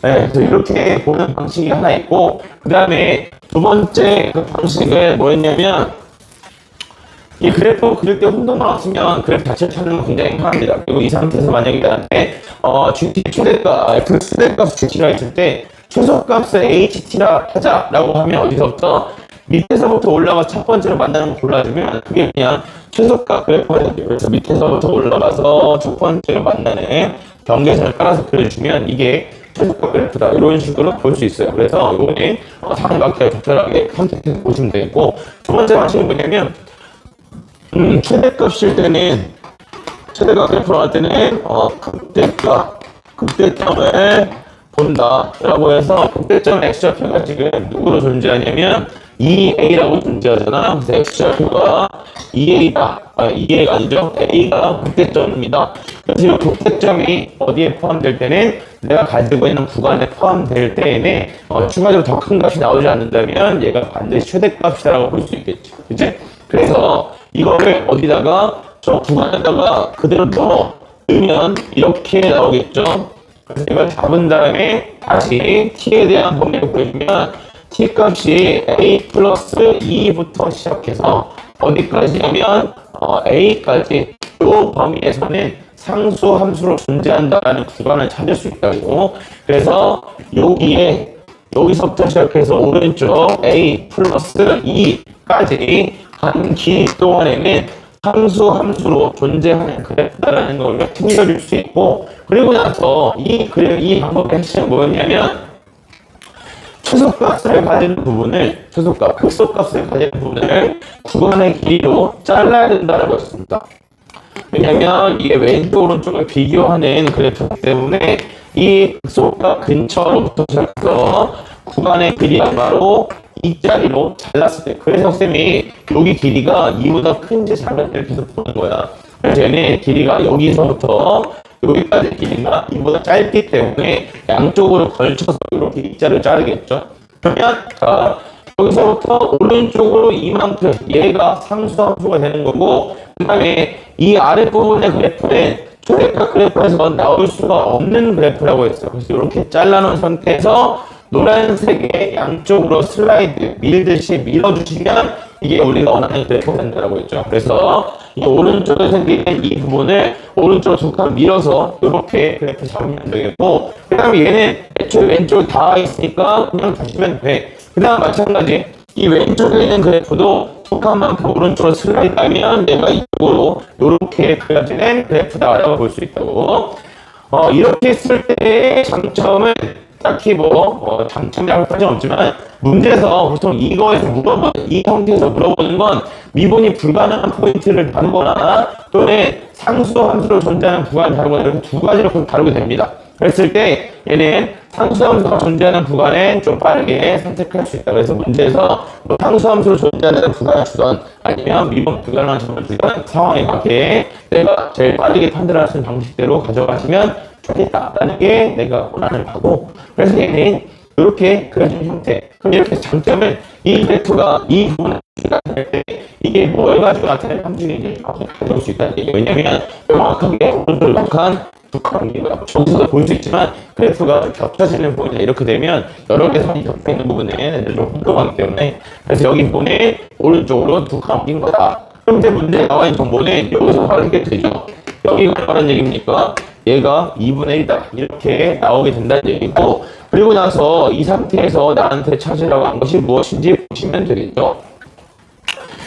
네, 그래서 이렇게 보는 방식이 하나 있고 그 다음에 두 번째 그 방식은 뭐였냐면 이 그래프 그릴 때 혼돈만 없으면 그래프 자체를 찾는 건 굉장히 편합니다. 그리고 이 상태에서 만약에 나한테 GT 최대값, F 최대값 GT라 했을 때 최소값을 HT라 하자라고 하면 어디서부터 밑에서부터 올라가 첫 번째로 만나는 거 골라주면 그게 그냥 최소값 그래프가 되죠. 그래서 밑에서부터 올라가서 첫 번째로 만나는 경계선을 따라서 그려주면 이게 최소값 그래프다 이런 식으로 볼 수 있어요. 그래서 이거는 상관관계가 적절하게 선택해서 보시면 되겠고 두 번째 방식은 뭐냐면 최대값일 때는 최대값 그래프로 할 때는 극대점을 본다라고 해서 극대점 x좌표가 지금 누구로 존재하냐면 2a라고 존재하잖아. 그래서 x좌표가 2a다. 2a가 아니죠. a가 극대점입니다. 그래서 이 극대점이 어디에 포함될 때는 내가 가지고 있는 구간에 포함될 때에는 추가적으로 더 큰 값이 나오지 않는다면 얘가 반드시 최대값이라고 볼 수 있겠지. 그치? 그래서 이거를 어디다가 저 구간에다가 그대로 넣으면 이렇게 나오겠죠. 그래서 이걸 잡은 다음에 다시 t에 대한 범위를 보여주면 t 값이 a 플러스 2부터 시작해서 어디까지냐면 a까지 이 범위에서는 상수 함수로 존재한다는 구간을 찾을 수 있다고. 그래서 여기서부터 시작해서 오른쪽 a 플러스 2까지 한 길이 동안에는 함수로 존재하는 그래프다라는 걸 챙겨줄 수 있고 그리고 나서 이 방법의 핵심은 뭐였냐면 최소값을 가지는 부분을 극소값을 가지는 부분을 구간의 길이로 잘라야 된다라고 했습니다. 왜냐면 이게 왼쪽 오른쪽을 비교하는 그래프이기 때문에 이 극소값 근처로부터 시작해서 구간의 길이야말로 이 자리로 잘랐을 때 그래서 쌤이 여기 길이가 이보다 큰지 작은지 계속 보는 거야. 그래서 얘는 길이가 여기서부터 여기까지 길이가 이보다 짧기 때문에 양쪽으로 걸쳐서 이렇게 이자를 자르겠죠. 그러면 자 여기서부터 오른쪽으로 이만큼 얘가 상수함수가 되는 거고 그 다음에 이 아랫부분의 그래프는 최대값 그래프에서 나올 수가 없는 그래프라고 했어요. 그래서 이렇게 잘라놓은 상태에서 노란색의 양쪽으로 슬라이드 밀듯이 밀어주시면 이게 우리가 원하는 그래프 된다라고 했죠. 그래서 이 오른쪽에 생기는 이 부분을 오른쪽으로 두 칸 밀어서 이렇게 그래프 잡으면 되겠고, 그 다음에 얘는 애초에 왼쪽에 닿아 있으니까 그냥 다시면 돼. 그 다음 마찬가지 이 왼쪽에 있는 그래프도 두 칸만큼 오른쪽으로 슬라이드 하면 내가 이쪽으로 이렇게 그려지는 그래프다라고 볼 수 있다고. 이렇게 했을 때의 장점은 딱히 장점이라고 할 까지는 없지만, 문제에서 보통 이거에서 이 형태에서 물어보는 건 미분이 불가능한 포인트를 다루거나 또는 상수 함수로 존재하는 구간을 다루거나 이렇게 두 가지로 다루게 됩니다. 그랬을 때 얘는 상수 함수가 존재하는 구간에 좀 빠르게 선택할 수 있다. 그래서 문제에서 상수 함수로 존재하는 구간을 주던 아니면 미분 불가능한 점을 주던 상황에 맞게 내가 제일 빠르게 판단할 수 있는 방식대로 가져가시면 좋겠다라는 게 내가 원하는 바고, 그래서 얘는 이렇게 그려진 형태. 그럼 이렇게 장점을 이 그래프가 이 부분을 나타낼 때 이게 뭘 가지고 나타낼 함수인지 가져올 수 있다는 얘기예요. 왜냐면 명확하게 오른쪽을 약한 두 칸입니다. 저기서도 볼 수 있지만 그래프가 겹쳐지는 부분이 이렇게 되면 여러 개 선이 겹쳐 있는 부분에 좀 혼동하기 때문에, 그래서 여기 부분에 오른쪽으로 두 칸 옮긴 거다. 그럼 이제 문제에 나와 있는 정보는 여기서 바르게 되죠. 여기가 바른 얘기입니까? 얘가 2분의 1이다. 이렇게 나오게 된다는 얘기고, 그리고 나서 이 상태에서 나한테 찾으라고 한 것이 무엇인지 보시면 되겠죠.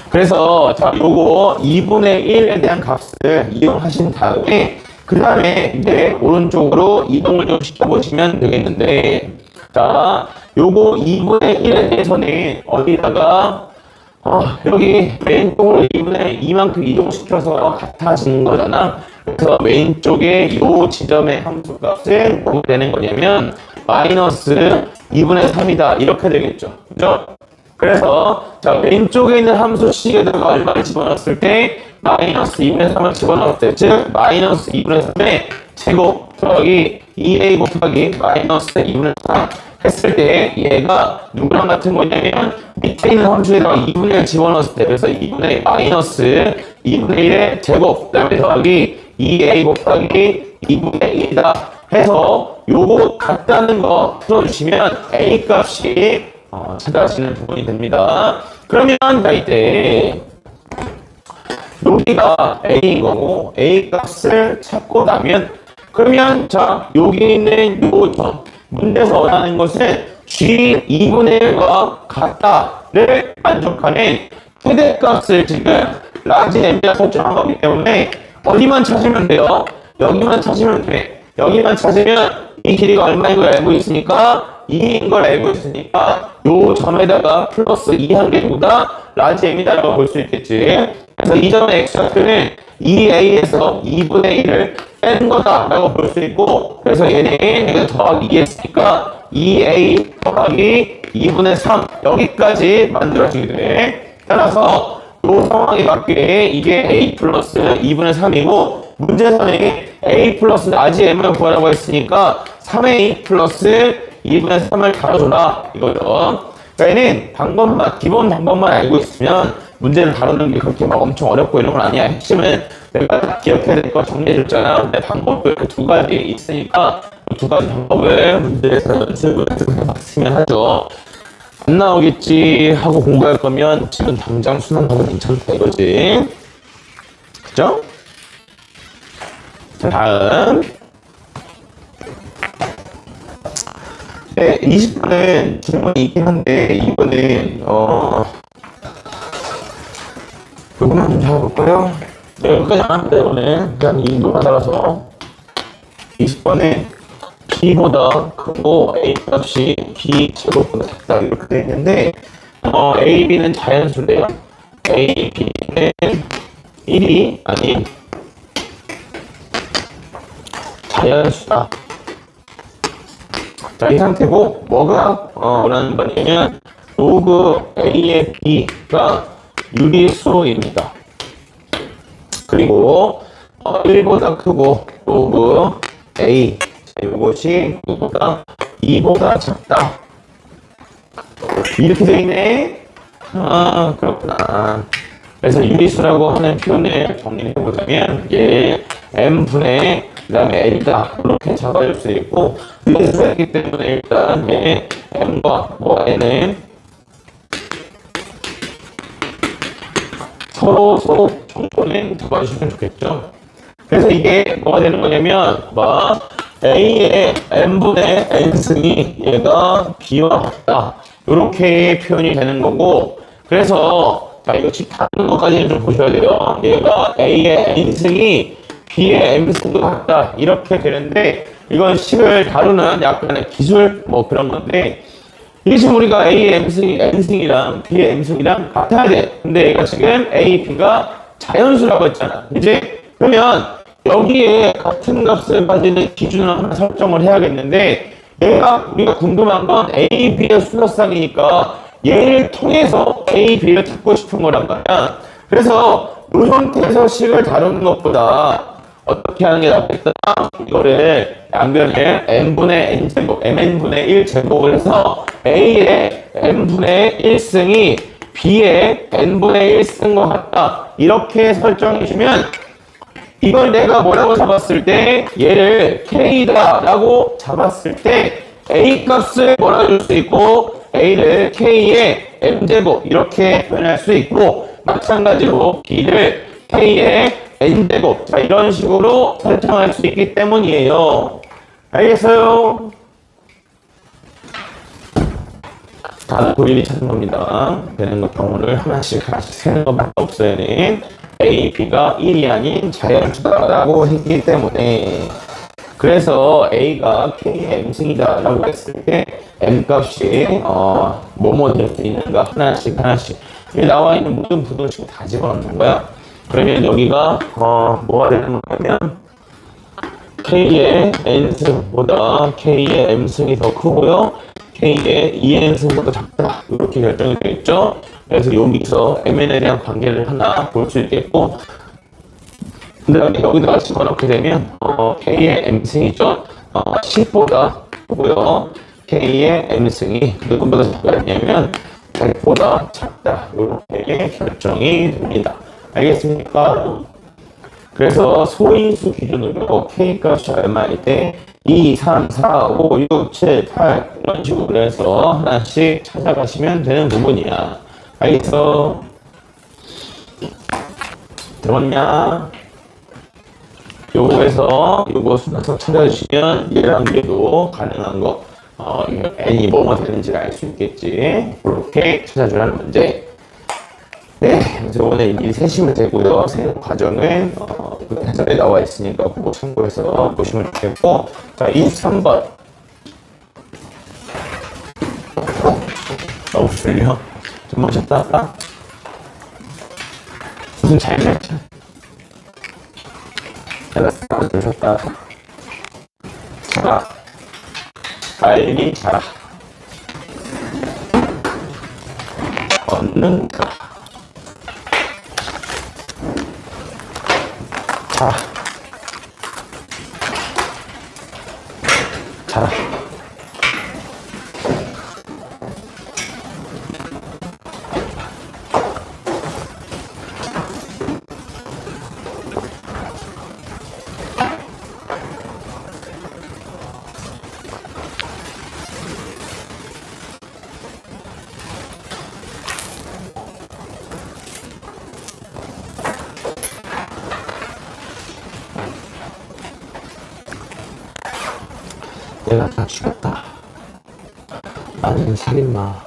그래서 자, 요거 2분의 1에 대한 값을 이용하신 다음에 그 다음에 이제 오른쪽으로 이동을 좀 시켜보시면 되겠는데, 자, 요거 2분의 1에 대해서는 어디다가 여기 왼쪽으로 2분의 2만큼 이동시켜서 같아지는 거잖아. 그래서 왼쪽에 이 지점의 함수값은 뭐가 되는 거냐면 마이너스 2분의 3이다. 이렇게 되겠죠. 그죠? 그래서 자, 왼쪽에 있는 함수 C에다가 얼마를 집어넣었을 때 마이너스 2분의 3을 집어넣었을 때, 즉 마이너스 2분의 3의 제곱 더하기 2a 곱하기 마이너스 2분의 3 했을 때 얘가 누구랑 같은 거냐면 밑에 있는 함수에다가 2분의 1 집어넣었을 때, 그래서 2분의 마이너스 2분의 1의 제곱 그다음에 더하기 2a 곱하기 2분의 1이다 해서 요거 같다는 거 풀어주시면 a 값이 찾아지는 부분이 됩니다. 그러면 자, 이때 여기가 a인 거고 a 값을 찾고 나면, 그러면 자, 여기 있는 요 점 문제에서 원하는 것은 g 2분의 1과 같다를 만족하는 최대값을 지금 라지 m자 설정한 거기 때문에 어디만 찾으면 돼요? 여기만 찾으면 돼. 여기만 찾으면 이 길이가 얼마인 걸 알고 있으니까 2인 걸 알고 있으니까 요 점에다가 플러스 2 한 개보다 라지 m이다라고 볼 수 있겠지. 그래서 이 점의 x좌표는 2a에서 2분의 1을 뺀 거다라고 볼 수 있고, 그래서 얘는 더하기 2 했으니까 2a 더하기 2분의 3 여기까지 만들어지게 돼. 따라서 이 상황에 맞게 이게 a 플러스 2분의 3이고, 문제에서는 a 플러스 라지 m을 구하라고 했으니까 3a 플러스 2분의 3을 다뤄줘라 이거죠. 그러니까 얘는 방법만, 기본 방법만 알고 있으면 문제를 다루는 게 그렇게 막 엄청 어렵고 이런 건 아니야. 핵심은 내가 기억해야 될 거 정리해줬잖아. 근데 방법을 두 가지 있으니까 두 가지 방법을 문제에서 연습을 해봤으면 하죠. 안 나오겠지 하고 공부할 거면 지금 당장 수능 가면 괜찮다 이거지. 그죠? 자, 다음. 네, 20분은 질문이 있긴 한데, 이거는, 요거만 좀 잡아볼까요? 네, 여기까지 안 합니다, 이거는. 그냥 이 노가 따라서. 20번에 B보다 크고 A 값이 B 제곱보다 작다, 이렇게 되어 있는데, A, B는 자연수래요. A, B는 1이 아닌 자연수다. 자, 이 상태고, 뭐가 원하는 거냐면, 로그 A의 B가 유리수입니다. 그리고 1보다 크고 로그 A, 이것이 이보다 2보다 작다. 이렇게 되어 있네. 그렇구나. 그래서 유리수라고 하는 표현을 정리해 보자면 이게 m분의 그 다음에 l이다 이렇게 잡아줄 수 있고, 유리수이기 때문에 일단 m과 n은 서로 정보는 잡아주시면 좋겠죠. 그래서 이게 뭐가 되는 거냐면 A의 n분의 n승이 얘가 B와 같다 이렇게 표현이 되는 거고, 그래서 자 이거 집 다른 것까지는 좀 보셔야 돼요. 얘가 A의 n승이 B의 m승도 같다 이렇게 되는데, 이건 식을 다루는 약간의 기술 뭐 그런 건데, 이게 지금 우리가 A의 n승이랑 B의 m승이랑 같아야 돼. 근데 얘가 지금 A, B가 자연수라고 했잖아. 이제 그러면 여기에 같은 값을 가지는 기준을 하나 설정을 해야겠는데, 얘가 우리가 궁금한 건 A, B의 수학상이니까 얘를 통해서 A, B를 찾고 싶은 거란 말이야. 그래서 이 형태에서 식을 다루는 것보다 어떻게 하는 게 낫겠다. 이거를 양변을 n분의 n제곱, mn분의 1제곱을 해서 A의 n분의 1승이 B의 n분의 1승과 같다 이렇게 설정해 주면, 이걸 내가 뭐라고 잡았을 때 얘를 K다 라고 잡았을 때 A 값을 뭐라 줄 수 있고 A를 K의 M제곱 이렇게 표현할 수 있고, 마찬가지로 B를 K의 N제곱 자 이런 식으로 설정할 수 있기 때문이에요. 알겠어요? 다 도일이 찾는 겁니다. 되는 것 경우를 하나씩 세는 것밖에 없어요. A, B가 1이 아닌 자연수다라고 했기 때문에, 그래서 A가 K의 M승이다 라고 했을 때 M값이 뭐뭐 될 수 있는가 하나씩 여기 나와 있는 모든 부등식 다 집어넣는 거야. 그러면 여기가 뭐가 되는 거냐면 K의 N승보다 K의 M승이 더 크고요, K의 2N승보다 작다 이렇게 결정이 되겠죠. 그래서 여기서 MN에 대한 관계를 하나 볼 수 있겠고, 근데 여기다가 집어넣게 되면 K의 M승이죠. 10보다 크고요, K의 M승이 누구보다 작다냐면 100보다 작다 이렇게 결정이 됩니다. 알겠습니까? 그래서 소인수 기준으로 K 값이 얼마일 때 2, 3, 4, 5, 6, 7, 8 이런 식으로 해서 하나씩 찾아가시면 되는 부분이야. 알겠어? 들었냐? 요거에서 요거 순서 찾아주시면 얘랑 얘도 가능한 거 n이 뭐뭐 되는지를 알 수 있겠지. 그렇게 찾아주라는 문제. 네, 그래서 오늘 이 세시면 되고요. 세 과정은 그 해설에 나와 있으니까 그거 참고해서 보시면 좋겠고, 자 23번. 너무 졸려. 좀 마셨다 할까? 무슨 잘못 잘났다 드셨다. 자라 빨리 자라 얻는다. 자라 자라 내가 다 죽였다. 나는 살인마.